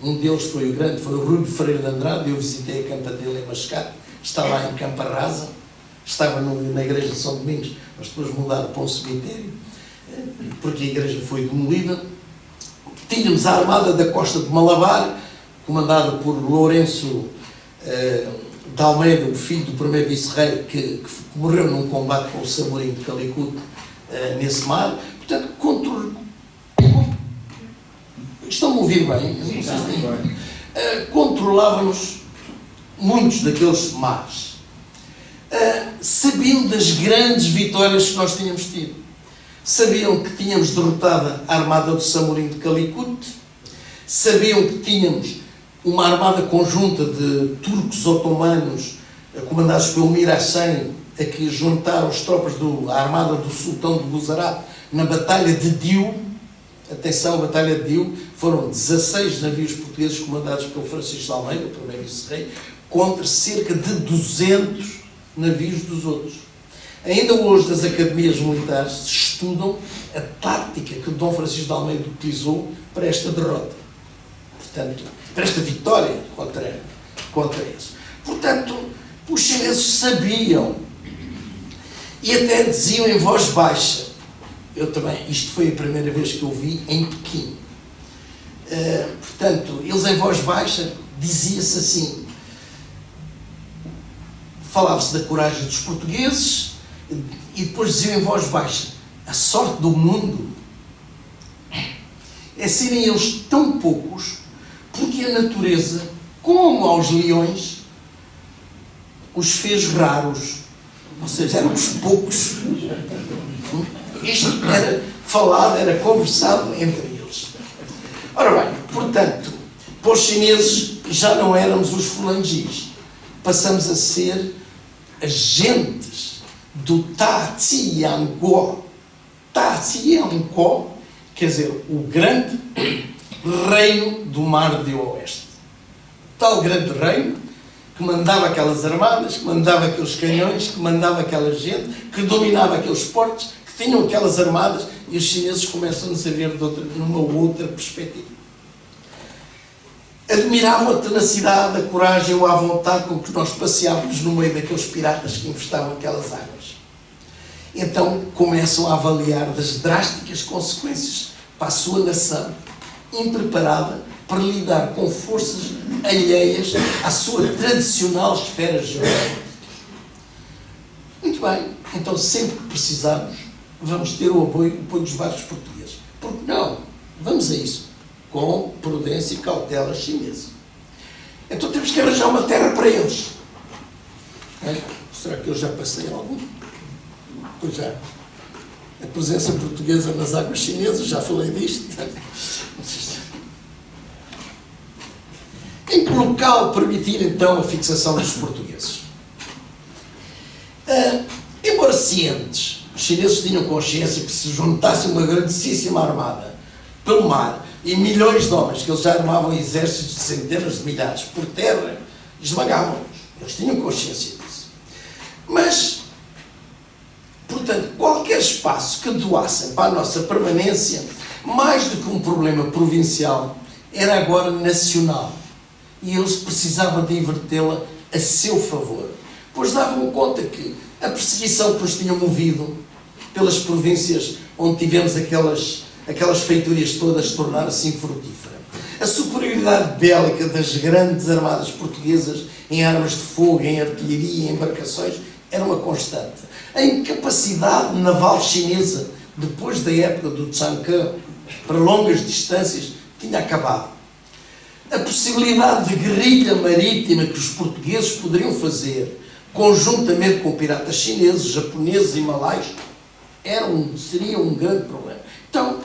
Um deles foi o Rui Freire de Andrade. Eu visitei a campa dele em Mascate, está lá em Campa Rasa. Estava na igreja de São Domingos, mas depois mudaram para um cemitério, porque a igreja foi demolida. Tínhamos a armada da costa de Malabar, comandada por Lourenço de Almeida, o filho do primeiro vice-rei, que morreu num combate com o Samorim de Calicut nesse mar. Portanto, estão-me a ouvir bem? Controlávamos muitos daqueles mares. Sabiam das grandes vitórias que nós tínhamos tido. Sabiam que tínhamos derrotado a armada do Samorim de Calicut. Sabiam que tínhamos uma armada conjunta de turcos otomanos, comandados pelo Mir Hacem, a que juntaram as tropas da armada do sultão de Guzarat na Batalha de Diu. Atenção, a Batalha de Diu, foram 16 navios portugueses comandados pelo Francisco de Almeida, o primeiro vice-rei, contra cerca de 200 navios dos outros. Ainda hoje, nas academias militares, se estudam a tática que Dom Francisco de Almeida utilizou para esta derrota. Portanto, para esta vitória contra eles. Portanto, os chineses sabiam e até diziam em voz baixa. Eu também, isto foi a primeira vez que eu vi em Pequim. Portanto, eles em voz baixa, dizia-se assim, falava-se da coragem dos portugueses e depois diziam em voz baixa, a sorte do mundo é serem eles tão poucos, porque a natureza, como aos leões, os fez raros. Ou seja, eram os poucos. Isto era falado, era conversado entre eles. Ora bem, portanto, para os chineses já não éramos os fulangis. Passamos a ser agentes do Ta Tsiangco. Ta Tsiangco, quer dizer, o grande reino do Mar de Oeste. Tal grande reino que mandava aquelas armadas, que mandava aqueles canhões, que mandava aquela gente, que dominava aqueles portos, que tinham aquelas armadas, e os chineses começam-nos a ver numa outra perspectiva. Admiravam a tenacidade, a coragem ou a vontade com que nós passeávamos no meio daqueles piratas que infestavam aquelas águas. Então começam a avaliar das drásticas consequências para a sua nação, impreparada para lidar com forças alheias à sua tradicional esfera geográfica. Muito bem, então sempre que precisarmos, vamos ter o apoio dos barcos portugueses. Porque não? Vamos a isso, com prudência e cautela chinesa. Então temos que arranjar uma terra para eles. Será que eu já passei algum? Pois já. A presença portuguesa nas águas chinesas, já falei disto. Em que local permitir então a fixação dos portugueses? Embora cientes, os chineses tinham consciência que se juntasse uma grandíssima armada pelo mar e milhões de homens, que eles já armavam exércitos de centenas de milhares por terra, esmagavam-nos. Eles tinham consciência disso. Mas, portanto, qualquer espaço que doassem para a nossa permanência, mais do que um problema provincial, era agora nacional. E eles precisavam de invertê-la a seu favor, pois davam conta que a perseguição que nos tinham movido pelas províncias onde tivemos aquelas feitorias todas tornar-se infrutífera. A superioridade bélica das grandes armadas portuguesas em armas de fogo, em artilharia, em embarcações, era uma constante. A incapacidade naval chinesa, depois da época do Chang'e, para longas distâncias, tinha acabado. A possibilidade de guerrilha marítima que os portugueses poderiam fazer, conjuntamente com piratas chineses, japoneses e malaios, seria um grande problema. Então,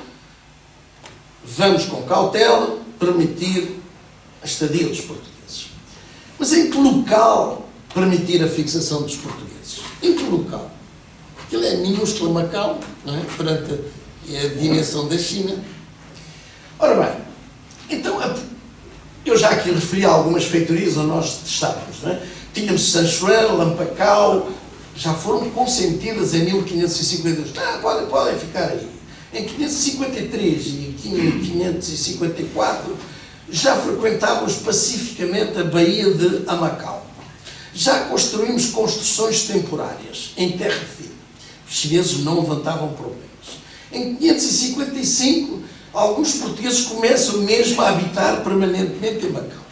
vamos com cautela permitir a estadia dos portugueses. Mas em que local permitir a fixação dos portugueses? Em que local? Aquilo é minúsculo Macau, não é? Perante a dimensão da China. Ora bem, então, eu já aqui referi a algumas feitorias onde nós estávamos, não é? Tínhamos Sanchuan, Lampacau, já foram consentidas em 1552. Podem ficar aí. Em 553 e 1554, já frequentávamos pacificamente a Baía de Amacau. Já construímos construções temporárias em terra firme. Os chineses não levantavam problemas. Em 555, alguns portugueses começam mesmo a habitar permanentemente em Macau.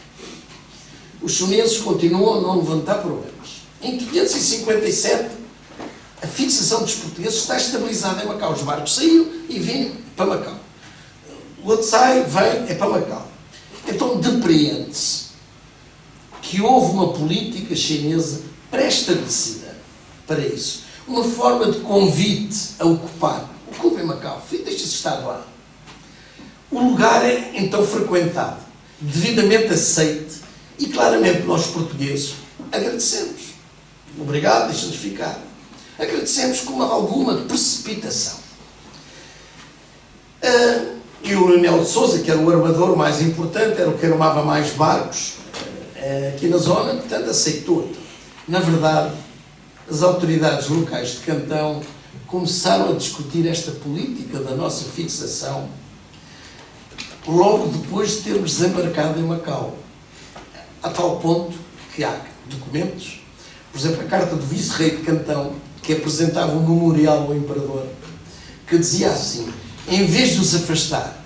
os chineses continuam a não levantar problemas. Em 557, a fixação dos portugueses está estabilizada em Macau. Os barcos saíram e vinham para Macau. O outro sai, vem, é para Macau. Então depreende-se que houve uma política chinesa pré-estabelecida para isso. Uma forma de convite a ocupar. Ocupem Macau, deixe-se estar lá. O lugar é então frequentado, devidamente aceite, e claramente nós portugueses agradecemos. Obrigado, deixa-nos ficar. Agradecemos com alguma precipitação. E o Leonel de Sousa, que era o armador mais importante, era o que armava mais barcos aqui na zona, portanto aceitou. Na verdade, as autoridades locais de Cantão começaram a discutir esta política da nossa fixação logo depois de termos desembarcado em Macau. A tal ponto que há documentos, por exemplo, a carta do vice-rei de Cantão, que apresentava um memorial ao imperador, que dizia assim: em vez de os afastar,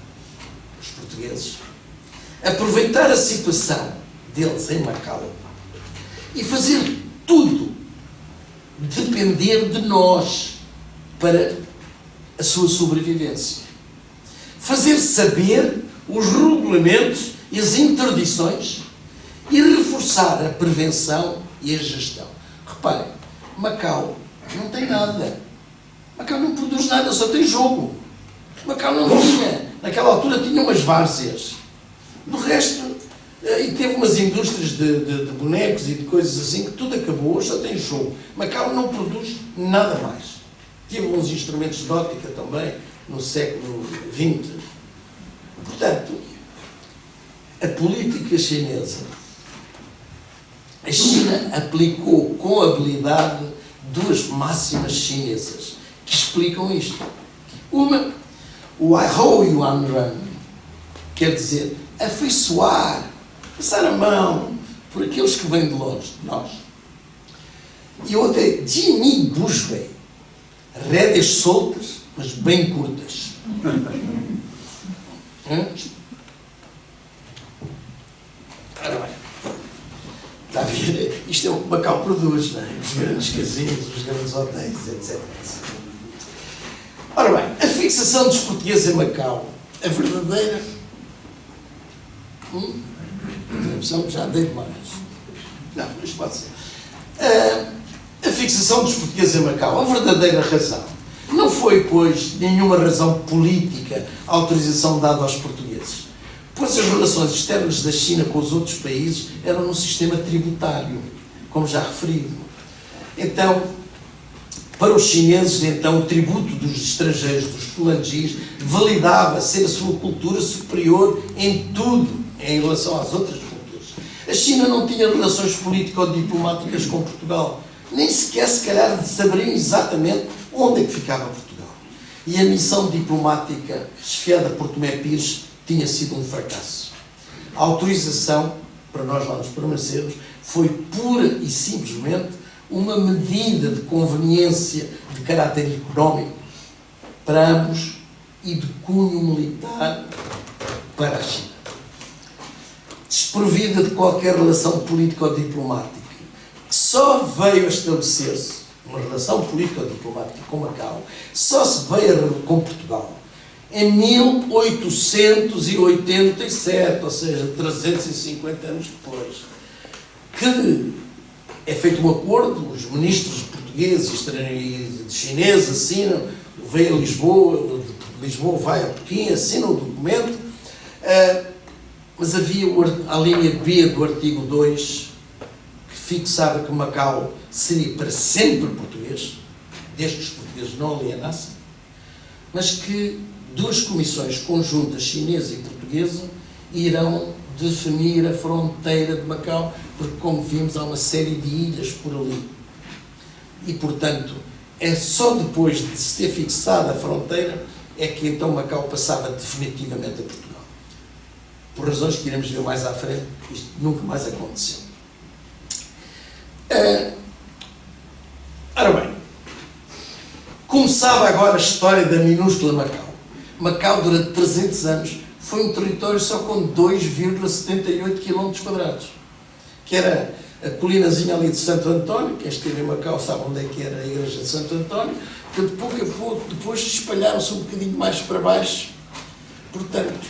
os portugueses, aproveitar a situação deles em Macau e fazer tudo depender de nós para a sua sobrevivência. Fazer saber os regulamentos e as interdições e reforçar a prevenção e a gestão. Reparem, Macau não tem nada. Macau não produz nada, só tem jogo. Macau não tinha. Naquela altura tinha umas várzeas. Do resto, e teve umas indústrias de bonecos e de coisas assim, que tudo acabou, só tem jogo. Macau não produz nada mais. Teve uns instrumentos de óptica também, no século XX. Portanto, a política chinesa, a China aplicou com habilidade duas máximas chinesas que explicam isto. Uma, o Aihou Yuan Ren, quer dizer, afeiçoar, passar a mão por aqueles que vêm de longe, de nós. E outra é Jini Busbei, rédeas soltas, mas bem curtas. Ora bem, está a ver? Isto é o que Macau produz, não é? Os grandes casinos, os grandes hotéis, etc. Ora bem, a fixação dos portugueses em Macau, a verdadeira... já dei demais. Não, mas pode ser. A fixação dos portugueses em Macau, a verdadeira razão, não foi, pois, nenhuma razão política a autorização dada aos portugueses, pois as relações externas da China com os outros países eram num sistema tributário, como já referido. Então, para os chineses, então, o tributo dos estrangeiros, dos fulangis, validava ser a sua cultura superior em tudo, em relação às outras culturas. A China não tinha relações político-diplomáticas com Portugal, nem sequer, se calhar, saberiam exatamente onde é que ficava Portugal. E a missão diplomática chefiada por Tomé Pires tinha sido um fracasso. A autorização, para nós lá nos permanecermos, foi pura e simplesmente uma medida de conveniência de caráter económico para ambos e de cunho militar para a China. Desprovida de qualquer relação político-diplomática, que só veio a estabelecer-se uma relação político-diplomática com Macau, só se veio com Portugal em 1887, ou seja, 350 anos depois, que é feito um acordo, os ministros portugueses e chineses assinam, veio a Lisboa, de Lisboa vai a Pequim, assinam o documento, mas havia a linha B do artigo 2, que fixava que Macau seria para sempre português, desde que os portugueses não alienassem, mas que duas comissões conjuntas, chinesa e portuguesa, irão definir a fronteira de Macau, porque, como vimos, há uma série de ilhas por ali. E, portanto, é só depois de se ter fixado a fronteira é que então Macau passava definitivamente a Portugal. Por razões que iremos ver mais à frente, isto nunca mais aconteceu. Ora bem, começava agora a história da minúscula Macau. Macau, durante 300 anos, foi um território só com 2,78 km². que era a colinazinha ali de Santo António. Quem esteve em Macau sabe onde é que era a igreja de Santo António, que de pouco a pouco depois espalharam-se um bocadinho mais para baixo. Portanto,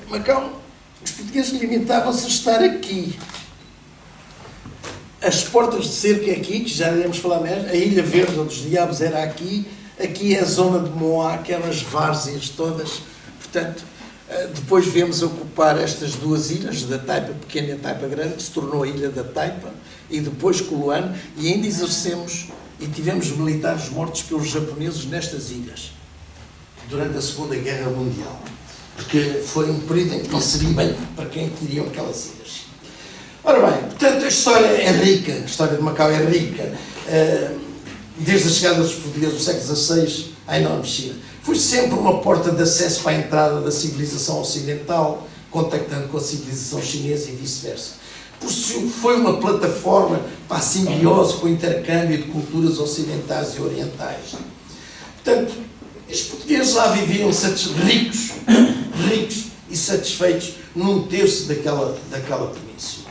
Macau, os portugueses limitavam-se a estar aqui. As portas de cerco é aqui, que já iremos falar nela. A Ilha Verde, onde os diabos, era aqui. Aqui é a zona de Moá, aquelas várzeas todas. Portanto, depois vemos ocupar estas duas ilhas, da Taipa Pequena e a Taipa Grande, que se tornou a Ilha da Taipa, e depois Coloane, e ainda exercemos e tivemos militares mortos pelos japoneses nestas ilhas, durante a Segunda Guerra Mundial. Porque foi um período em que não sabia bem para quem queriam aquelas ilhas. Ora bem, portanto, a história é rica, a história de Macau é rica. Desde a chegada dos portugueses no século XVI à enorme China. Foi sempre uma porta de acesso para a entrada da civilização ocidental, contactando com a civilização chinesa e vice-versa. Foi uma plataforma para a simbiose, para o intercâmbio de culturas ocidentais e orientais. Portanto, os portugueses lá viviam ricos e satisfeitos num terço daquela península.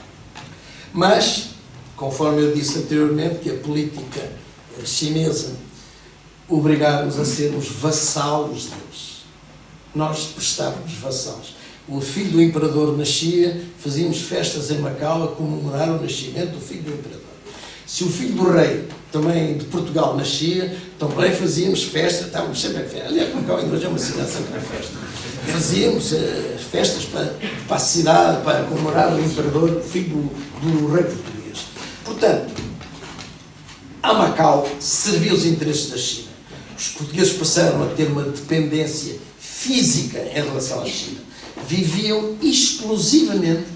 Mas, conforme eu disse anteriormente, que a política chinesa obrigar-nos a sermos vassalos deles. Nós prestávamos vassalos. O filho do imperador nascia, fazíamos festas em Macau a comemorar o nascimento do filho do imperador. Se o filho do rei, também de Portugal, nascia, também fazíamos festa, estávamos sempre em festa. Aliás, Macau ainda hoje é uma cidade sempre em festa. Fazíamos festas para a cidade, para comemorar o imperador, o filho do rei português. Portanto, a Macau serviu os interesses da China. Os portugueses passaram a ter uma dependência física em relação à China. Viviam exclusivamente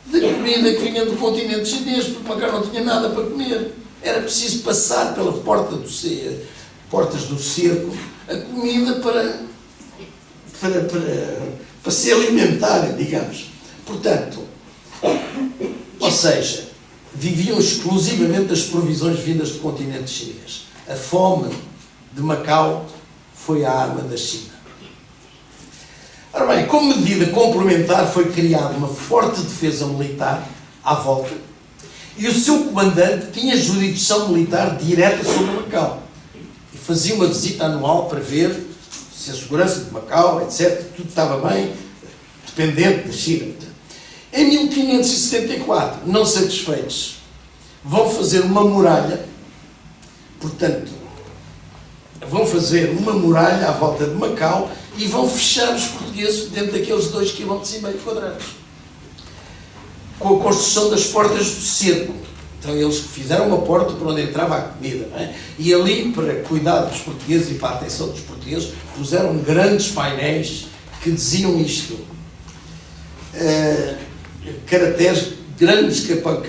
da comida que vinha do continente chinês, porque Macau não tinha nada para comer. Era preciso passar pela portas do cerco a comida para se alimentarem, digamos. Portanto, ou seja, viviam exclusivamente das provisões vindas do continente chinês. A fome de Macau foi a arma da China. Ora bem, como medida complementar foi criada uma forte defesa militar à volta e o seu comandante tinha jurisdição militar direta sobre Macau e fazia uma visita anual para ver se a segurança de Macau, etc., tudo estava bem, dependente da China. Em 1574, não satisfeitos, vão fazer uma muralha, portanto, vão fazer uma muralha à volta de Macau e vão fechar os portugueses dentro daqueles 2,5 km quadrados, com a construção das portas do cerco. Então eles fizeram uma porta por onde entrava a comida, não é? E ali, para cuidar dos portugueses e para a atenção dos portugueses, puseram grandes painéis que diziam isto. Caracteres, grandes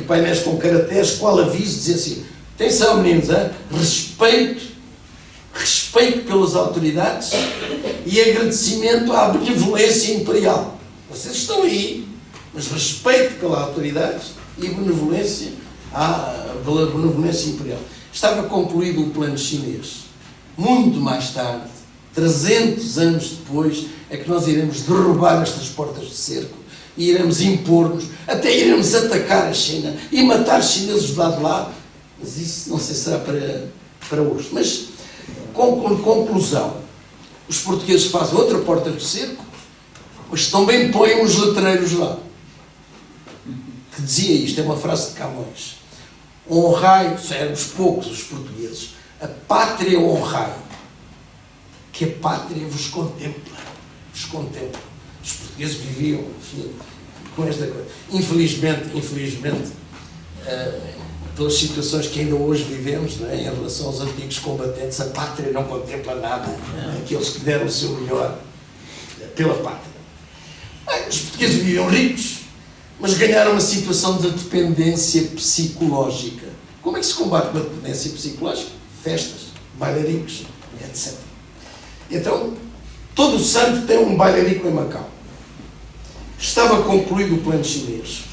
painéis com caracteres, qual aviso, dizia assim: atenção meninos, respeito pelas autoridades e agradecimento à benevolência imperial. Vocês estão aí, mas respeito pela autoridade e benevolência imperial. Estava concluído o plano chinês. Muito mais tarde, 300 anos depois, é que nós iremos derrubar estas portas de cerco e iremos impor-nos, até iremos atacar a China e matar os chineses do lado de lá. Mas isso não sei se será para hoje. Mas, com conclusão, os portugueses fazem outra porta de cerco, mas também põem uns letreiros lá, que dizia isto, é uma frase de Camões: honrai, éramos poucos os portugueses, a pátria honrai, que a pátria vos contempla. Os portugueses viviam, enfim, com esta coisa. Infelizmente, pelas situações que ainda hoje vivemos, não é? Em relação aos antigos combatentes, a pátria não contempla nada. Aqueles que deram o seu melhor pela pátria. Os portugueses viviam ricos, mas ganharam uma situação de dependência psicológica. Como é que se combate uma dependência psicológica? Festas, bailaricos, etc. Então, todo o santo tem um bailarico em Macau. Estava concluído o plano chinês.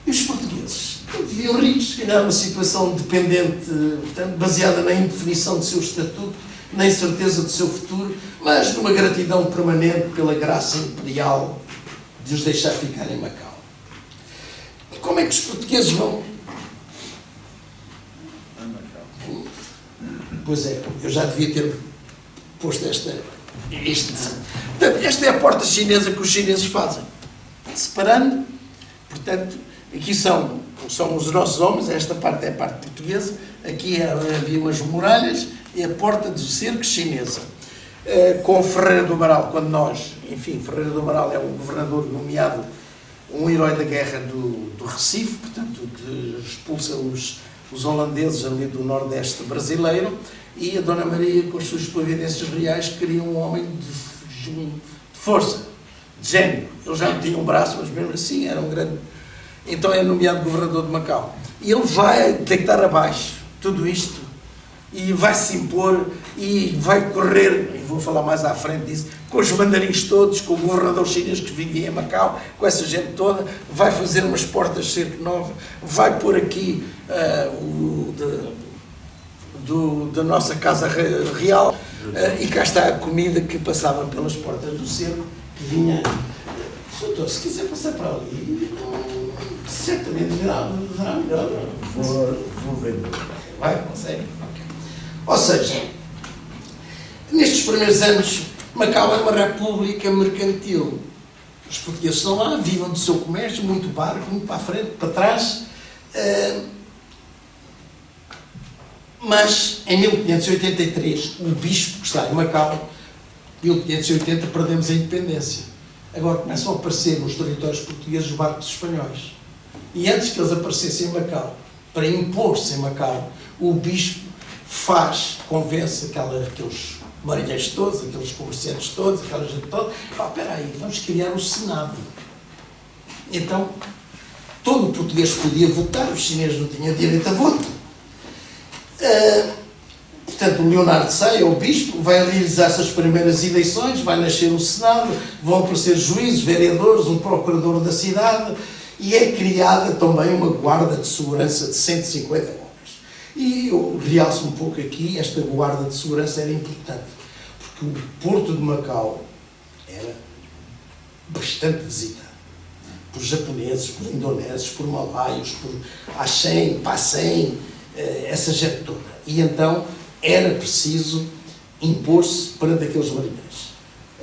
E os portugueses viviam ricos, ganharam uma situação dependente, portanto, baseada na indefinição do seu estatuto, nem certeza do seu futuro, mas numa gratidão permanente pela graça imperial de os deixar ficar em Macau. E como é que os portugueses vão? Pois é, eu já devia ter posto esta. Esta é a porta chinesa que os chineses fazem. Separando, portanto, aqui são os nossos homens, esta parte é a parte portuguesa, aqui havia as muralhas e a porta do cerco chinesa. Com Ferreira do Amaral, quando nós, enfim, Ferreira do Amaral é um governador nomeado, um herói da guerra do Recife, portanto, que expulsa os holandeses ali do nordeste brasileiro, e a Dona Maria, com as suas providências reais, queria um homem de força, de gênio. Ele já não tinha um braço, mas mesmo assim era um grande... Então é nomeado governador de Macau. E ele vai deitar abaixo tudo isto, e vai se impor, e vai correr, e vou falar mais à frente disso, com os mandarins todos, com o governador chinês que vivia em Macau, com essa gente toda, vai fazer umas portas de cerco nova, vai pôr aqui da nossa casa real, e cá está a comida que passava pelas portas do cerco, que vinha... Doutor, se quiser passar para ali, certamente verá melhor. Vou ver. Vai, consegue? Okay. Ou seja, nestes primeiros anos, Macau é uma república mercantil. Os portugueses estão lá, vivem do seu comércio, muito barco, muito para a frente, para trás. Mas, em 1583, o bispo que está em Macau, em 1580 perdemos a independência. Agora começam a aparecer nos territórios portugueses os barcos espanhóis. E antes que eles aparecessem em Macau, para impor-se em Macau, o bispo convence aqueles marinheiros todos, aqueles comerciantes todos, aquela gente toda, espera aí, vamos criar o Senado. Então, todo o português podia votar, os chineses não tinham direito a voto. Portanto, o Leonardo Sei, o bispo, vai realizar-se as primeiras eleições, vai nascer o Senado, vão aparecer juízes, vereadores, um procurador da cidade, e é criada também uma guarda de segurança de 150 homens. E eu realço um pouco aqui, esta guarda de segurança era importante, porque o porto de Macau era bastante visitado por japoneses, por indonésios, por malaios, por Axém, Passém, essa gente toda. E então era preciso impor-se perante aqueles marinheiros.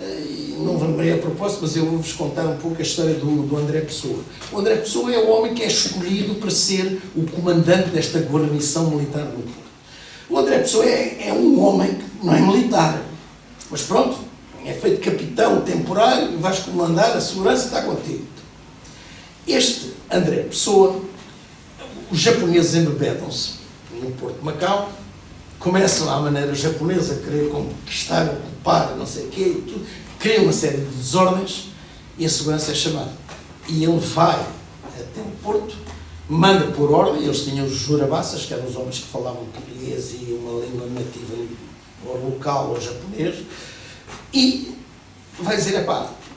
E não vem a propósito, mas eu vou-vos contar um pouco a história do André Pessoa. O André Pessoa é o homem que é escolhido para ser o comandante desta guarnição militar no Porto. O André Pessoa é um homem que não é militar, mas pronto, é feito capitão temporário e vais comandar a segurança, está contigo. Este André Pessoa, os japoneses embebedam-se no Porto de Macau, começam à maneira japonesa a querer conquistar, ocupar, não sei o quê, tudo, criam uma série de desordens e a segurança é chamada. E ele vai até o Porto, manda por ordem, eles tinham os jurabaças, que eram os homens que falavam português e uma língua nativa ou local ou japonês, e vai dizer,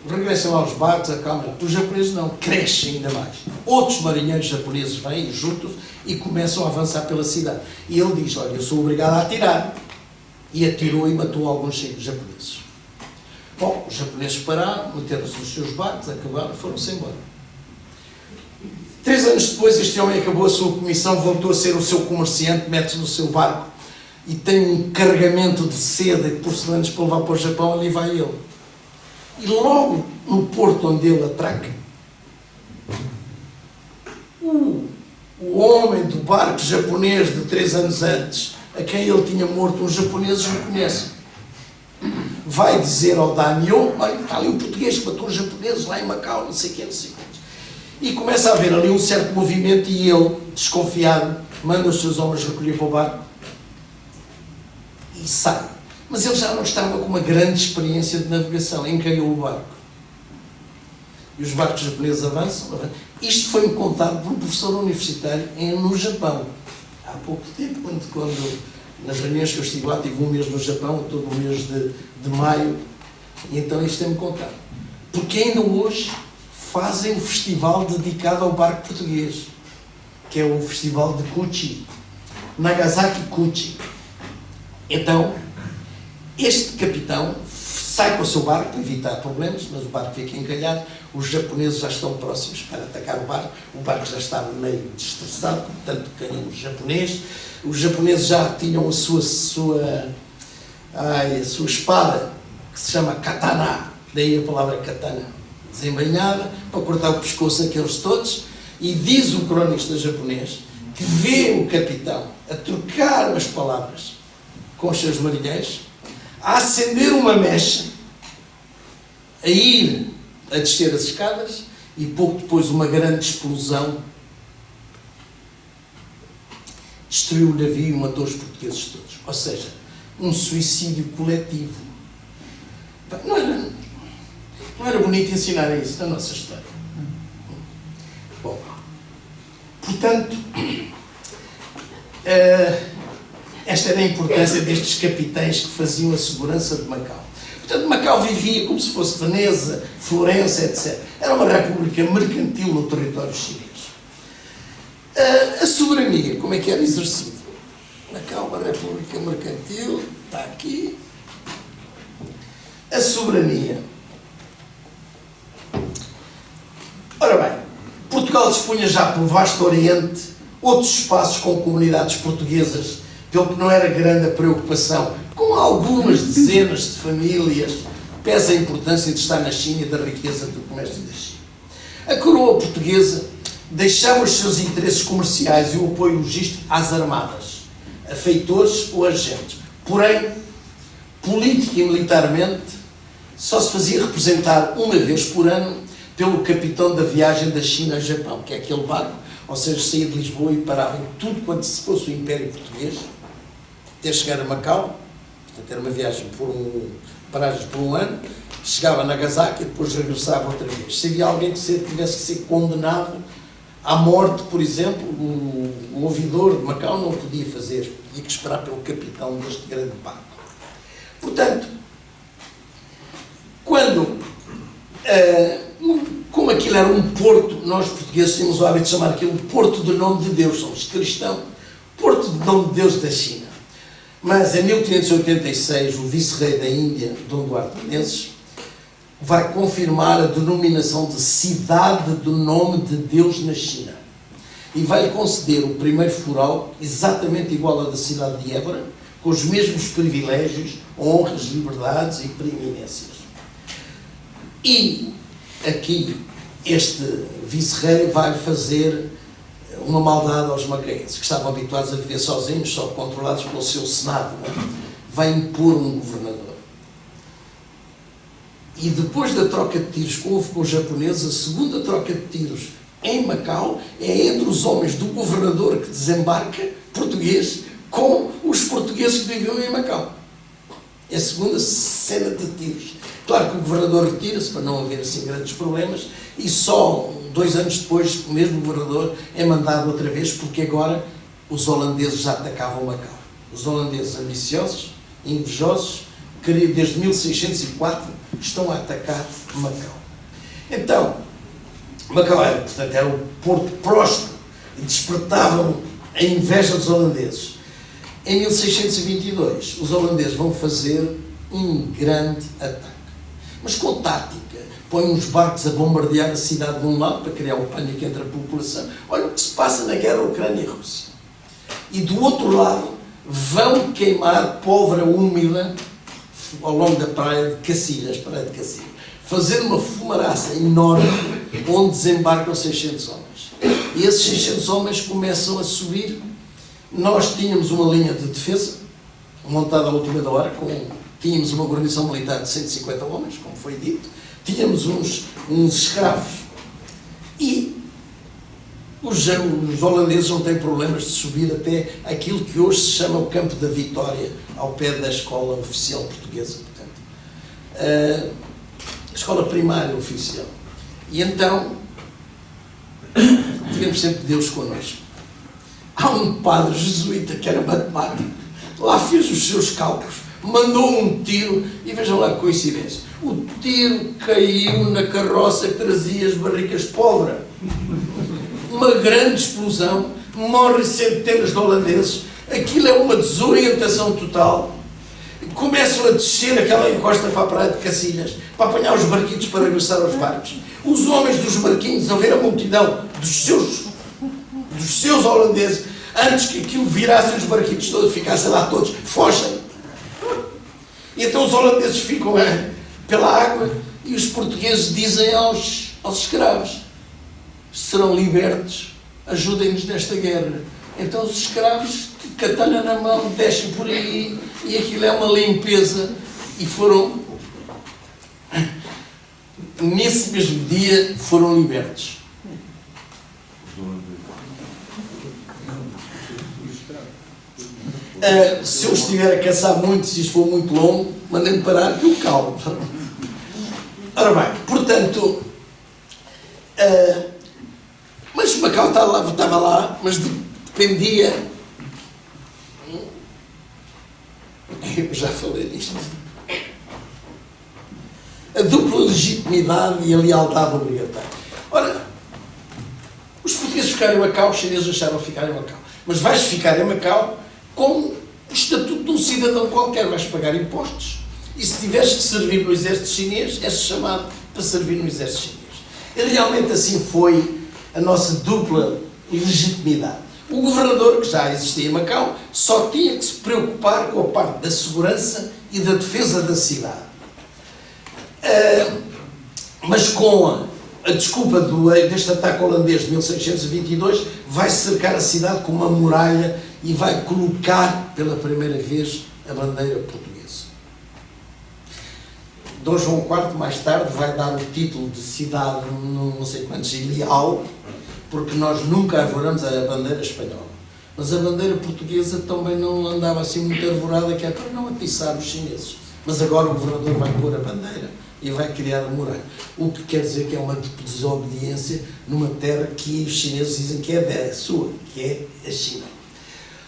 regressam aos barcos, acalmam. Os japoneses não, crescem ainda mais. Outros marinheiros japoneses vêm juntos e começam a avançar pela cidade. E ele diz, olha, eu sou obrigado a atirar. E atirou e matou alguns japoneses. Bom, os japoneses pararam, meteram-se nos seus barcos, acabaram e foram-se embora. 3 anos depois, este homem acabou a sua comissão, voltou a ser o seu comerciante, mete-se no seu barco e tem um carregamento de seda e de porcelanas para levar para o Japão, ali vai ele. E logo no porto onde ele atraca, o homem do barco japonês de 3 anos antes, a quem ele tinha morto, os japoneses o conhecem. Vai dizer ao Daimyo, está ali o português que matou os japoneses lá em Macau, não sei o quê, não sei o quê. E começa a haver ali um certo movimento e ele, desconfiado, manda os seus homens recolher para o barco e sai. Mas ele já não estava com uma grande experiência de navegação, encalhou o barco. E os barcos japoneses avançam. Isto foi-me contado por um professor universitário no Japão, há pouco tempo, quando nas reuniões que eu estive lá, tive um mês no Japão, todo o mês de maio, e então isto é-me contado. Porque ainda hoje fazem um festival dedicado ao barco português, que é o festival de Kuchi, Nagasaki Kuchi. Então, Este capitão sai com o seu barco para evitar problemas, mas o barco fica encalhado, os japoneses já estão próximos para atacar o barco já estava meio destroçado, portanto ganhou os japoneses já tinham a sua espada, que se chama katana, daí a palavra katana, desembainhada, para cortar o pescoço àqueles todos, e diz o cronista japonês que vê o capitão a trocar umas palavras com os seus marinheiros, a acender uma mecha, a ir a descer as escadas, e pouco depois uma grande explosão destruiu o navio e matou os portugueses todos. Ou seja, um suicídio coletivo. Não era bonito ensinar isso na nossa história. Bom, portanto, esta era a importância destes capitães que faziam a segurança de Macau. Portanto, Macau vivia como se fosse Veneza, Florença, etc. Era uma república mercantil no território chinês. A soberania, como é que era exercida? Macau, uma república mercantil, está aqui. A soberania. Ora bem, Portugal dispunha já pelo vasto Oriente outros espaços com comunidades portuguesas, pelo que não era grande a preocupação, com algumas dezenas de famílias, pesa a importância de estar na China e da riqueza do comércio da China. A coroa portuguesa deixava os seus interesses comerciais e o apoio logístico às armadas, a feitores ou agentes. Porém, política e militarmente, só se fazia representar uma vez por ano pelo capitão da viagem da China a Japão, que é aquele barco, ou seja, saía de Lisboa e parava em tudo quanto se fosse o Império Português, até chegar a Macau. Portanto, era uma viagem paragens por um ano, chegava a Nagasaki e depois regressava outra vez. Se havia alguém que tivesse que ser condenado à morte, por exemplo, o ouvidor de Macau não podia fazer, tinha que esperar pelo capitão deste grande barco. Portanto, como aquilo era um porto, nós portugueses temos o hábito de chamar aquilo Porto do Nome de Deus, somos cristãos, Porto do Nome de Deus da China. Mas em 1586, o vice-rei da Índia, Dom Duarte Menezes, vai confirmar a denominação de Cidade do Nome de Deus na China. E vai-lhe conceder o primeiro foral, exatamente igual ao da cidade de Évora, com os mesmos privilégios, honras, liberdades e preeminências. E aqui este vice-rei vai fazer uma maldade aos macaenses, que estavam habituados a viver sozinhos, só controlados pelo seu senado. Vai impor um governador. E depois da troca de tiros que houve com os japoneses, a segunda troca de tiros em Macau é entre os homens do governador que desembarca, português, com os portugueses que viviam em Macau. É a segunda cena de tiros. Claro que o governador retira-se para não haver assim grandes problemas e só 2 anos depois o mesmo governador é mandado outra vez, porque agora os holandeses já atacavam Macau. Os holandeses ambiciosos, invejosos, que desde 1604 estão a atacar Macau. Então, Macau era, portanto, era o porto próspero e despertavam a inveja dos holandeses. Em 1622, os holandeses vão fazer um grande ataque, mas com tática. Põem uns barcos a bombardear a cidade de um lado para criar o pânico entre a população. Olha o que se passa na guerra Ucrânia e Rússia. E do outro lado, vão queimar pólvora úmida ao longo da praia de Cacilhas, fazer uma fumaraça enorme onde desembarcam 600 homens. E esses 600 homens começam a subir. Nós tínhamos uma linha de defesa montada à última da hora, tínhamos uma guarnição militar de 150 homens, como foi dito, tínhamos uns escravos. E os holandeses não têm problemas de subir até aquilo que hoje se chama o Campo da Vitória, ao pé da Escola Oficial Portuguesa, portanto. A Escola Primária Oficial. E então, tivemos sempre Deus connosco. Há um padre jesuíta que era matemático, lá fez os seus cálculos, mandou um tiro, e vejam lá que coincidência, o tiro caiu na carroça que trazia as barricas de pólvora. Uma grande explosão, morrem centenas de holandeses, aquilo é uma desorientação total. começam a descer aquela encosta para a praia de Cacilhas, para apanhar os barquitos para regressar aos barcos. Os homens dos barquinhos, a ver a multidão dos seus holandeses, antes que aquilo virassem os barquitos todos, ficassem lá todos, fogem. E então os holandeses ficam pela água e os portugueses dizem aos escravos: serão libertos, ajudem-nos nesta guerra. Então os escravos, de katana na mão, descem por aí e aquilo é uma limpeza. E foram, nesse mesmo dia, foram libertos. Se eu estiver a caçar muito, se isto for muito longo, mandem-me parar que eu calmo. Ora bem, portanto, mas Macau estava lá, mas dependia. Eu já falei nisto. A dupla legitimidade e a lealdade obrigatória. Ora, os portugueses ficaram em Macau, os chineses acharam ficar em Macau. Mas vais ficar em Macau com o estatuto de um cidadão qualquer, vais pagar impostos. E se tiveres que servir no exército chinês, és chamado para servir no exército chinês. E realmente assim foi a nossa dupla legitimidade. O governador, que já existia em Macau, só tinha que se preocupar com a parte da segurança e da defesa da cidade. Mas com a desculpa deste ataque holandês de 1622, vai cercar a cidade com uma muralha e vai colocar pela primeira vez a bandeira portuguesa. Dom João IV, mais tarde, vai dar o título de cidade, não sei quantos, ileal, porque nós nunca arvoramos a bandeira espanhola. Mas a bandeira portuguesa também não andava assim muito arvorada, que é para não atiçar os chineses. Mas agora o governador vai pôr a bandeira e vai criar a muralha. O que quer dizer que é uma desobediência numa terra que os chineses dizem que é da sua, que é a China.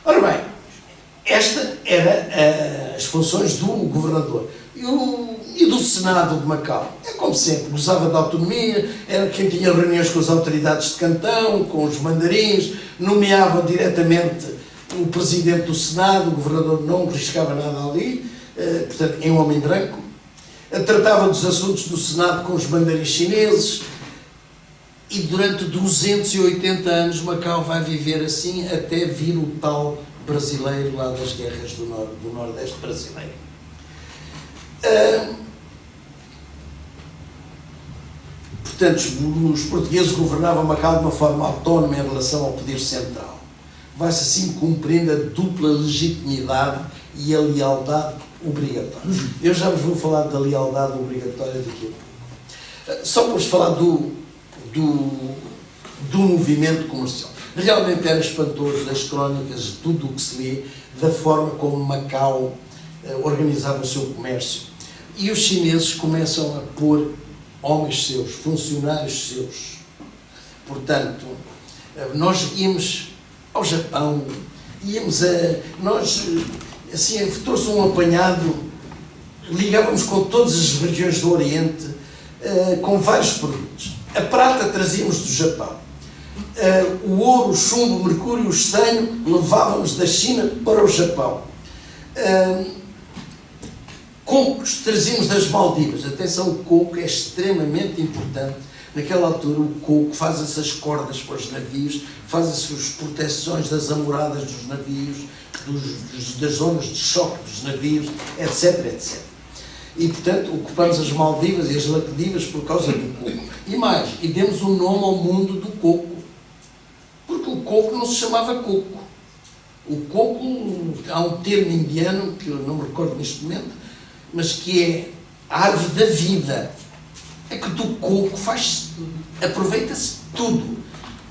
Ora bem, esta era as funções do governador. E do Senado de Macau? É como sempre, gozava de autonomia, era quem tinha reuniões com as autoridades de cantão, com os mandarins, nomeava diretamente o presidente do Senado, o governador não riscava nada ali, portanto, em homem branco. Tratava dos assuntos do Senado com os mandarins chineses. E durante 280 anos Macau vai viver assim até vir o tal brasileiro lá das guerras do Nordeste brasileiro. Portanto, os portugueses governavam Macau de uma forma autónoma em relação ao poder central. Vai-se assim cumprindo a dupla legitimidade e a lealdade obrigatória. Eu já vos vou falar da lealdade obrigatória daqui a pouco. Só para vos falar do movimento comercial. Realmente era espantoso as crónicas, tudo o que se lê, da forma como Macau organizava o seu comércio. E os chineses começam a pôr homens seus, funcionários seus. Portanto, nós íamos ao Japão, assim, trouxe um apanhado, ligávamos com todas as regiões do Oriente, com vários produtos. A prata trazíamos do Japão. O ouro, o chumbo, o mercúrio, o estanho levávamos da China para o Japão. Cocos trazíamos das Maldivas. Atenção, o coco é extremamente importante. Naquela altura o coco faz essas cordas para os navios, faz essas proteções das amoradas dos navios, das zonas de choque dos navios, etc, etc. E, portanto, ocupamos as Maldivas e as Lacdivas por causa do coco. E mais, e demos um nome ao mundo do coco. Porque o coco não se chamava coco. O coco, há um termo indiano, que eu não me recordo neste momento, mas que é a árvore da vida. É que do coco aproveita-se tudo.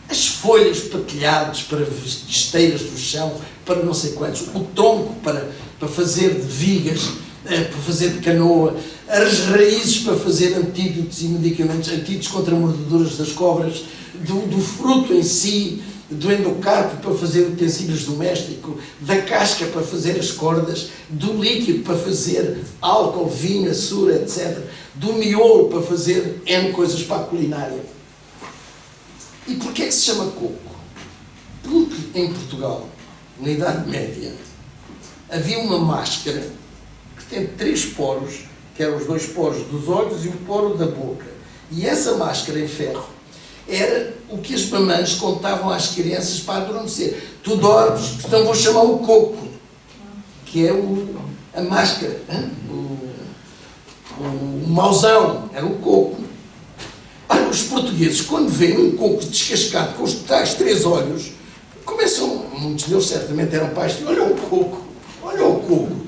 As folhas para telhados, para esteiras do chão, para não sei quantos. O tronco para fazer de vigas, para fazer de canoa. As raízes para fazer antídotos e medicamentos, antídotos contra mordeduras das cobras. Do fruto em si, do endocarpo para fazer utensílios domésticos, da casca para fazer as cordas, do líquido para fazer álcool, vinho, açúcar, etc. Do miolo para fazer N coisas para a culinária. E porquê é que se chama coco? Porque em Portugal, na Idade Média, havia uma máscara que tem 3 poros, que eram os 2 poros dos olhos e o poro da boca. E essa máscara em ferro era o que as mamães contavam às crianças para adormecer. Tu dormes, então vou chamar o coco, que é a máscara, o mauzão, era o coco. Olha, os portugueses, quando veem um coco descascado com os tais 3 olhos, começam, muitos deles certamente eram pais, olha o coco, olha o coco.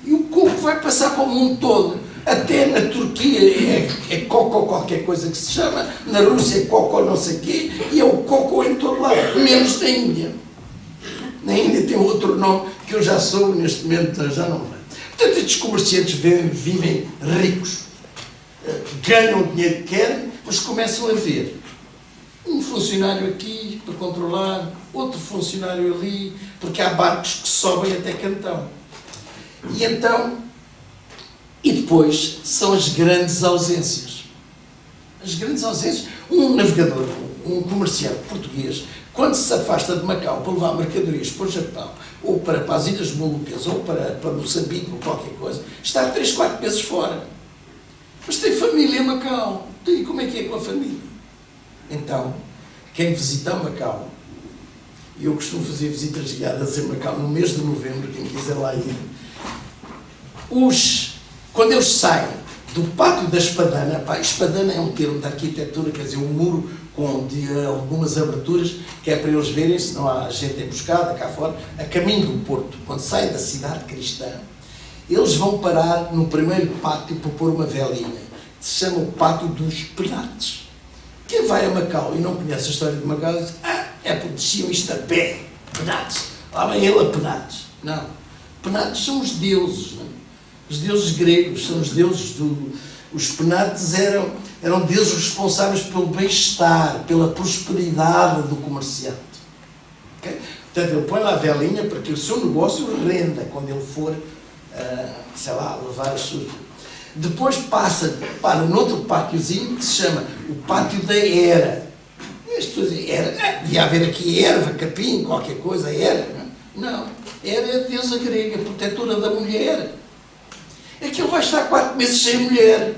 E o coco vai passar para o mundo todo. Até na Turquia é coco qualquer coisa que se chama, na Rússia é coco não sei o quê, e é o coco em todo lado, menos na Índia. Na Índia tem outro nome que eu já soube, neste momento já não lembro. Portanto, estes comerciantes vivem ricos, ganham o dinheiro que querem, mas começam a ver um funcionário aqui para controlar, outro funcionário ali, porque há barcos que sobem até Cantão. E depois são as grandes ausências. As grandes ausências. Um navegador, um comerciante português, quando se afasta de Macau para levar mercadorias para o Japão, ou para as Ilhas Molucas, ou para Moçambique, ou qualquer coisa, está 3, 4 meses fora. Mas tem família em Macau. E como é que é com a família? Então, quem visita Macau, e eu costumo fazer visitas guiadas em Macau no mês de novembro, quem quiser lá ir, quando eles saem do pátio da espadana, espadana é um termo de arquitetura, quer dizer, um muro de algumas aberturas, que é para eles verem, se não há gente emboscada cá fora, a caminho do Porto, quando saem da cidade cristã, eles vão parar no primeiro pátio para pôr uma velinha, que se chama o Pátio dos Penates. Quem vai a Macau e não conhece a história de Macau, diz, é porque desciam isto a pé, Penates, lá vem ele a Penates. Não, Penates são os deuses, não é? Os deuses gregos, são os deuses os Penates eram deuses responsáveis pelo bem-estar, pela prosperidade do comerciante. Okay? Portanto, ele põe lá a velinha para que o seu negócio renda quando ele for, sei lá, levar as suas... Depois para noutro pátiozinho que se chama o Pátio da Hera. E as pessoas dizem, Hera, devia haver aqui erva, capim, qualquer coisa, Hera. Não, Hera é a deusa grega, protetora da mulher. É que ele vai estar 4 meses sem mulher.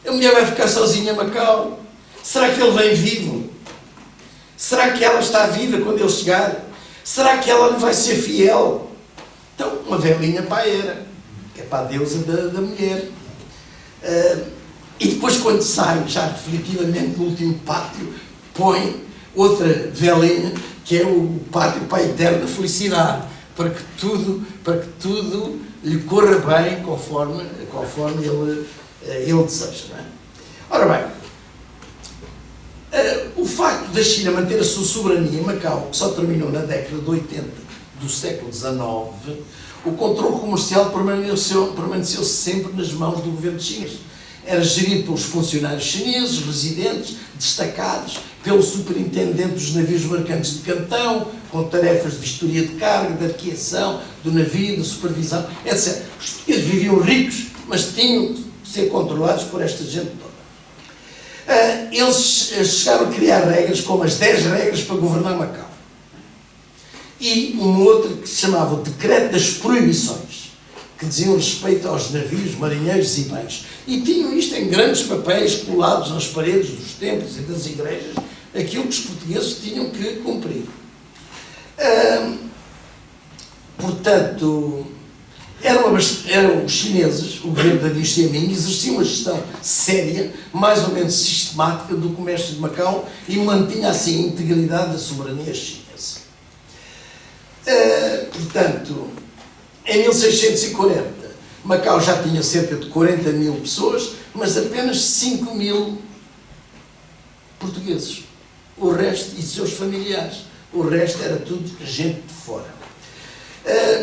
A mulher vai ficar sozinha em Macau. Será que ele vem vivo? Será que ela está viva quando ele chegar? Será que ela lhe vai ser fiel? Então, uma velinha para a Hera, que é para a deusa da mulher. E depois, quando sai, já definitivamente no último pátio, põe outra velinha, que é o pátio para a eterna felicidade, para que tudo lhe corra bem conforme ele deseja. Não é? Ora bem, o facto da China manter a sua soberania em Macau, que só terminou na década de 80 do século XIX, o controle comercial permaneceu sempre nas mãos do governo chinês. Era gerido pelos funcionários chineses, residentes, destacados, pelo superintendente dos navios mercantes de Cantão, com tarefas de vistoria de carga, de arqueação do navio, de supervisão, etc. Os portugueses viviam ricos, mas tinham de ser controlados por esta gente toda. Eles chegaram a criar regras, como as 10 regras para governar Macau. E uma outra que se chamava o Decreto das Proibições, que diziam respeito aos navios, marinheiros e bens. E tinham isto em grandes papéis colados nas paredes dos templos e das igrejas, aquilo que os portugueses tinham que cumprir. Portanto, eram os chineses, o governo da dinastia Ming, exerciam uma gestão séria, mais ou menos sistemática, do comércio de Macau e mantinha assim a integridade da soberania chinesa. Portanto, em 1640, Macau já tinha cerca de 40 mil pessoas, mas apenas 5 mil portugueses. O resto, e seus familiares. O resto era tudo gente de fora.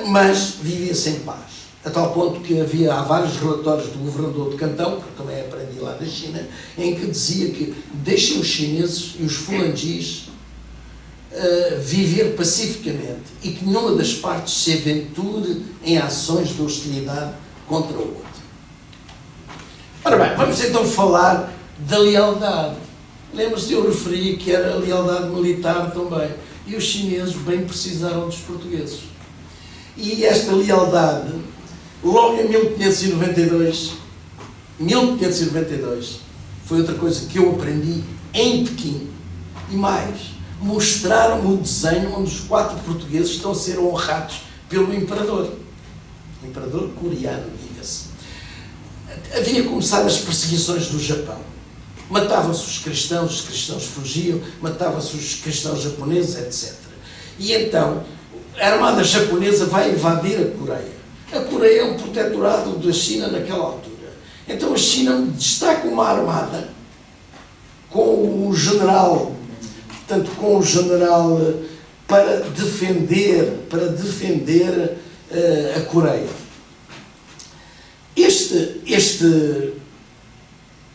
Mas vivia-se em paz. A tal ponto que há vários relatórios do governador de Cantão, que eu também aprendi lá na China, em que dizia que deixem os chineses e os fulangis viver pacificamente e que nenhuma das partes se aventure em ações de hostilidade contra o outro. Ora bem, vamos então falar da lealdade. Lembra-se, eu referi que era a lealdade militar também. E os chineses bem precisaram dos portugueses. E esta lealdade Logo em 1592, foi outra coisa que eu aprendi em Pequim. E mais, mostraram-me o desenho onde os 4 portugueses estão a ser honrados pelo imperador. O imperador coreano, diga-se. Havia começado as perseguições do Japão. Matavam-se os cristãos fugiam, matavam-se os cristãos japoneses, etc. E então, a armada japonesa vai invadir a Coreia. A Coreia é um protetorado da China naquela altura. Então a China destaca uma armada com o general, para defender a Coreia.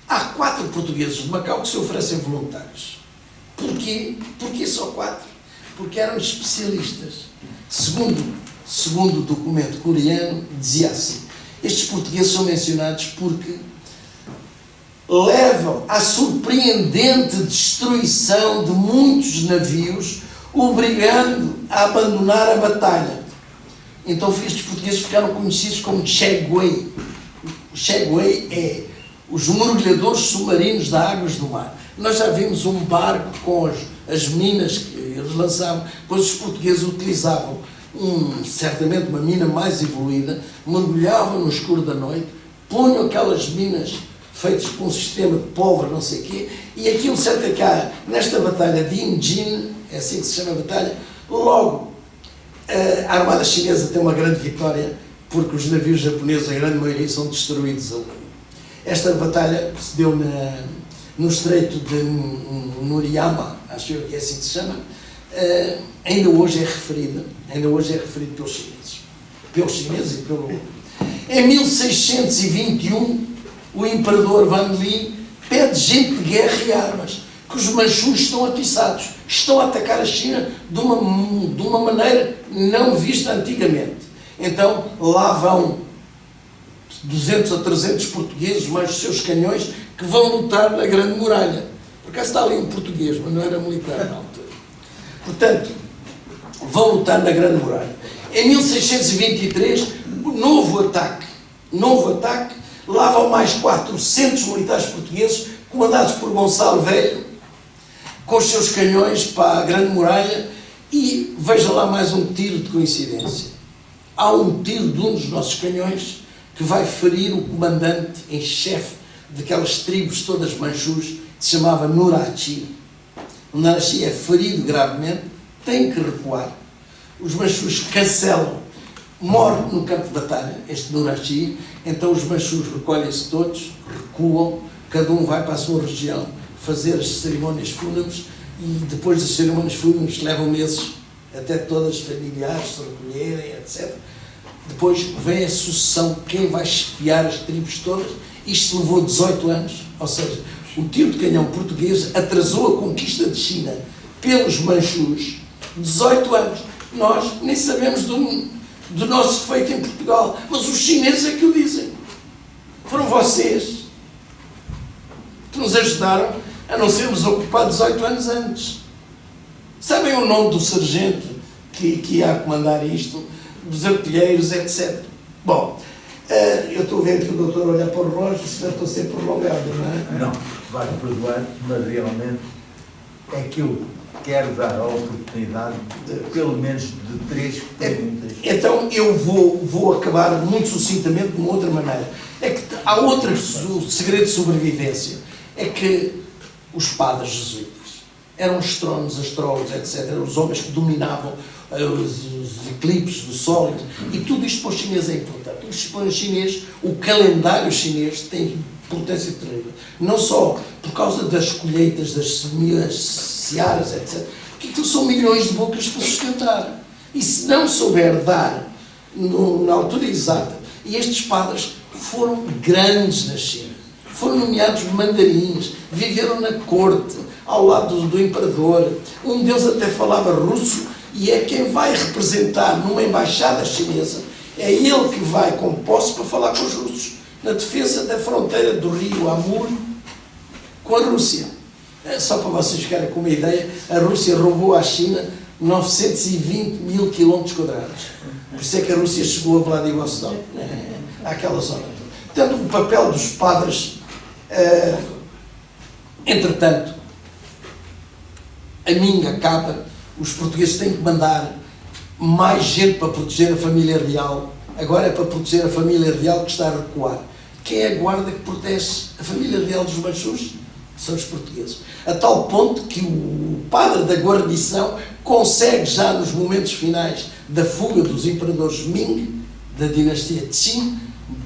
Há 4 portugueses de Macau que se oferecem voluntários. Porquê? Porquê só 4? Porque eram especialistas. Segundo o documento coreano, dizia assim: estes portugueses são mencionados porque levam à surpreendente destruição de muitos navios, obrigando a abandonar a batalha. Então estes portugueses ficaram conhecidos como Cheguei. Cheguei é os mergulhadores submarinos de águas do mar. Nós já vimos um barco com as minas que eles lançavam, pois os portugueses utilizavam certamente uma mina mais evoluída, mergulhavam no escuro da noite, punham aquelas minas feitas com um sistema de pólvora, não sei o quê, e aquilo certo é que há, nesta batalha de Injin, é assim que se chama a batalha, logo a armada chinesa tem uma grande vitória, porque os navios japoneses, a grande maioria, são destruídos ali. Esta batalha se deu no estreito de Noriyama, acho eu que é assim que se chama, ainda hoje é referido pelos chineses e pelo... Em 1621, o imperador Van Li pede gente de guerra e armas, que os manchus estão atiçados, estão a atacar a China de uma maneira não vista antigamente. Então, lá vão 200 a 300 portugueses, mais os seus canhões, que vão lutar na Grande Muralha. Por acaso está ali um português, mas não era militar na altura. Portanto, vão lutar na Grande Muralha. Em 1623, novo ataque, lá vão mais 400 militares portugueses, comandados por Gonçalo Velho, com os seus canhões para a Grande Muralha, e veja lá mais um tiro de coincidência. Há um tiro de um dos nossos canhões que vai ferir o comandante em chefe daquelas tribos todas manchus, que se chamava Nurachi. O Nurachi é ferido gravemente, tem que recuar. Os manchus cancelam, morre no campo de batalha, este Nurachi. Então os manchus recolhem-se todos, recuam, cada um vai para a sua região fazer as cerimónias fúnebres, e depois das cerimónias fúnebres levam meses até todas as familiares se recolherem, etc. Depois vem a sucessão, quem vai chefiar as tribos todas. Isto levou 18 anos, ou seja, o tiro de canhão português atrasou a conquista de China pelos manchus 18 anos. Nós nem sabemos do nosso feito em Portugal, mas os chineses é que o dizem. Foram vocês que nos ajudaram a não sermos ocupados 18 anos antes. Sabem o nome do sargento que ia comandar isto, dos artilheiros, etc. Bom, eu estou a ver que o doutor olha para o relógio, se não estou a ser prolongado, não é? Não, vai perdoar, mas realmente é que eu quero dar a oportunidade de, pelo menos de 3 perguntas. Então eu vou acabar muito sucintamente de uma outra maneira. É que há outro segredo de sobrevivência, é que os padres jesuítas eram astrólogos, etc. Eram os homens que dominavam os eclipses do Sol, e tudo isto para os chineses é importante. Os chineses, o calendário chinês tem importância terrível. Não só por causa das colheitas, das searas, etc. Porque aquilo são milhões de bocas para sustentar. E se não souber dar na altura exata, e estes padres foram grandes na China, foram nomeados mandarins, viveram na corte, ao lado do imperador. Um deles até falava russo, e é quem vai representar numa embaixada chinesa, é ele que vai com posse para falar com os russos, na defesa da fronteira do rio Amur com a Rússia. Só para vocês ficarem com uma ideia, a Rússia roubou à China 920 mil quilómetros quadrados. Por isso é que a Rússia chegou a Vladivostok. àquela zona. Portanto, o papel dos padres, entretanto, a minga acaba, os portugueses têm que mandar mais gente para proteger a família real, agora é para proteger a família real que está a recuar. Quem é a guarda que protege a família real dos Manchus? São os portugueses. A tal ponto que o padre da guarnição consegue, já nos momentos finais da fuga dos imperadores Ming, da dinastia Qing,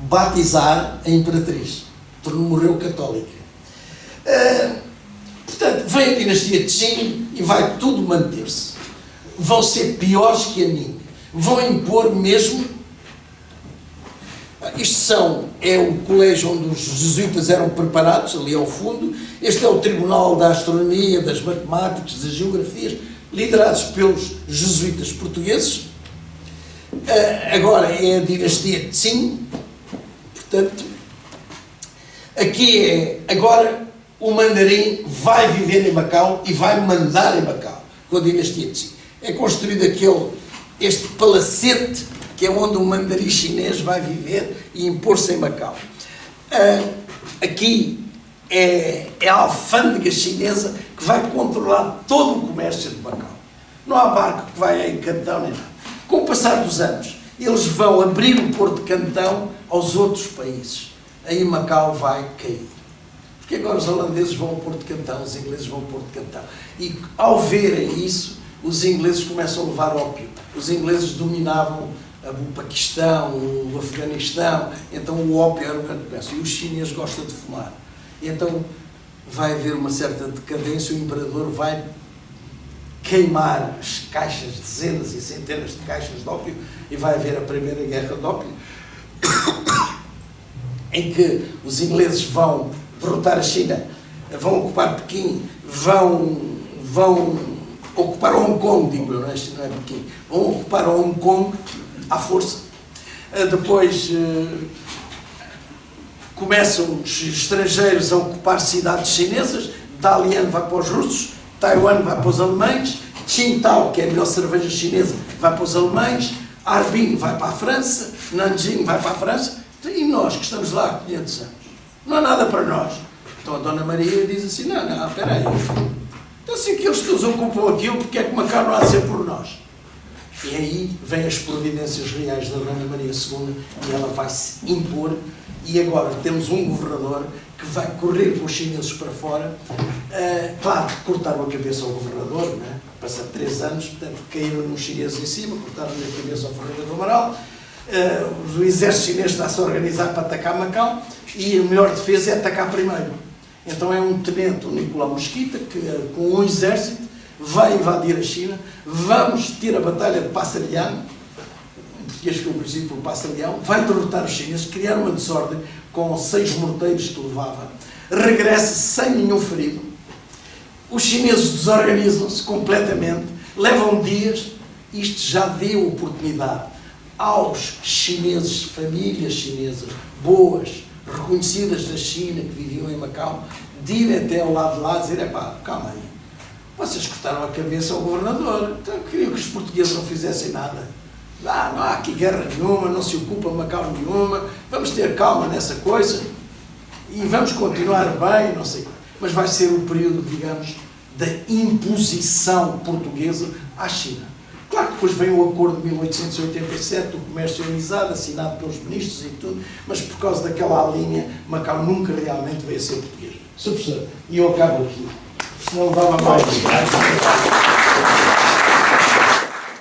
batizar a imperatriz, porque morreu católica. Portanto, vem a dinastia Qing e vai tudo manter-se. Vão ser piores que a Ming. Vão impor mesmo. Isto é o colégio onde os jesuítas eram preparados, ali ao fundo. Este é o Tribunal da Astronomia, das Matemáticas, das Geografias, liderados pelos jesuítas portugueses. Agora é a dinastia Qing. Portanto, aqui agora o mandarim vai viver em Macau e vai mandar em Macau, com a dinastia Qing. É construído este palacete, que é onde o mandarim chinês vai viver e impor-se em Macau. Aqui é a alfândega chinesa que vai controlar todo o comércio de Macau. Não há barco que vai em Cantão nem nada. Com o passar dos anos, eles vão abrir o Porto de Cantão aos outros países. Aí Macau vai cair. Porque agora os holandeses vão ao Porto de Cantão, os ingleses vão ao Porto de Cantão. E ao verem isso, os ingleses começam a levar ópio. Os ingleses dominavam o Paquistão, o Afeganistão, então o ópio era o grande comércio. E os chineses gostam de fumar. E então vai haver uma certa decadência, o imperador vai queimar as caixas, dezenas e centenas de caixas de ópio, e vai haver a primeira guerra de ópio, em que os ingleses vão derrotar a China, vão ocupar Pequim, vão ocupar Hong Kong, digo eu, não é Pequim, vão ocupar Hong Kong à força. Depois começam os estrangeiros a ocupar cidades chinesas, Dalian vai para os russos, Taiwan vai para os alemães, Qingdao, que é a melhor cerveja chinesa, vai para os alemães, Harbin vai para a França, Nanjing vai para a França, e nós que estamos lá há 500 anos, não há nada para nós. Então a Dona Maria diz assim, não, espera aí, então se aqueles todos ocupam aquilo, porque é que Macau não há de ser por nós? E aí vêm as providências reais da Dona Maria II e ela vai se impor, e agora temos um governador que vai correr com os chineses para fora. Claro, cortaram a cabeça ao governador, né? Passado 3 anos, portanto, caíram uns chineses em cima, cortaram-lhe a cabeça ao Ferreira do Amaral. O exército chinês está-se a organizar para atacar Macau e a melhor defesa é atacar primeiro. Então é um tenente, o Nicolau Mesquita, que com um exército vai invadir a China. Vamos ter a batalha de Passarian, em português que eu conheci por Passarian, vai derrotar os chineses, criar uma desordem com 6 morteiros que levava, regressa sem nenhum ferido. Os chineses desorganizam-se completamente, levam dias. Isto já deu oportunidade aos chineses, famílias chinesas boas, reconhecidas da China, que viviam em Macau, de ir até ao lado de lá e dizer, calma aí, vocês cortaram a cabeça ao governador, então queriam que os portugueses não fizessem nada. Não há aqui guerra nenhuma, não se ocupa Macau nenhuma, vamos ter calma nessa coisa e vamos continuar bem, não sei. Mas vai ser o período, digamos, da imposição portuguesa à China. Claro que depois vem o acordo de 1887, do comércio ionizado, assinado pelos ministros e tudo, mas por causa daquela linha, Macau nunca realmente veio a ser português. Sr. Professor, e eu acabo aqui, senão levava mais.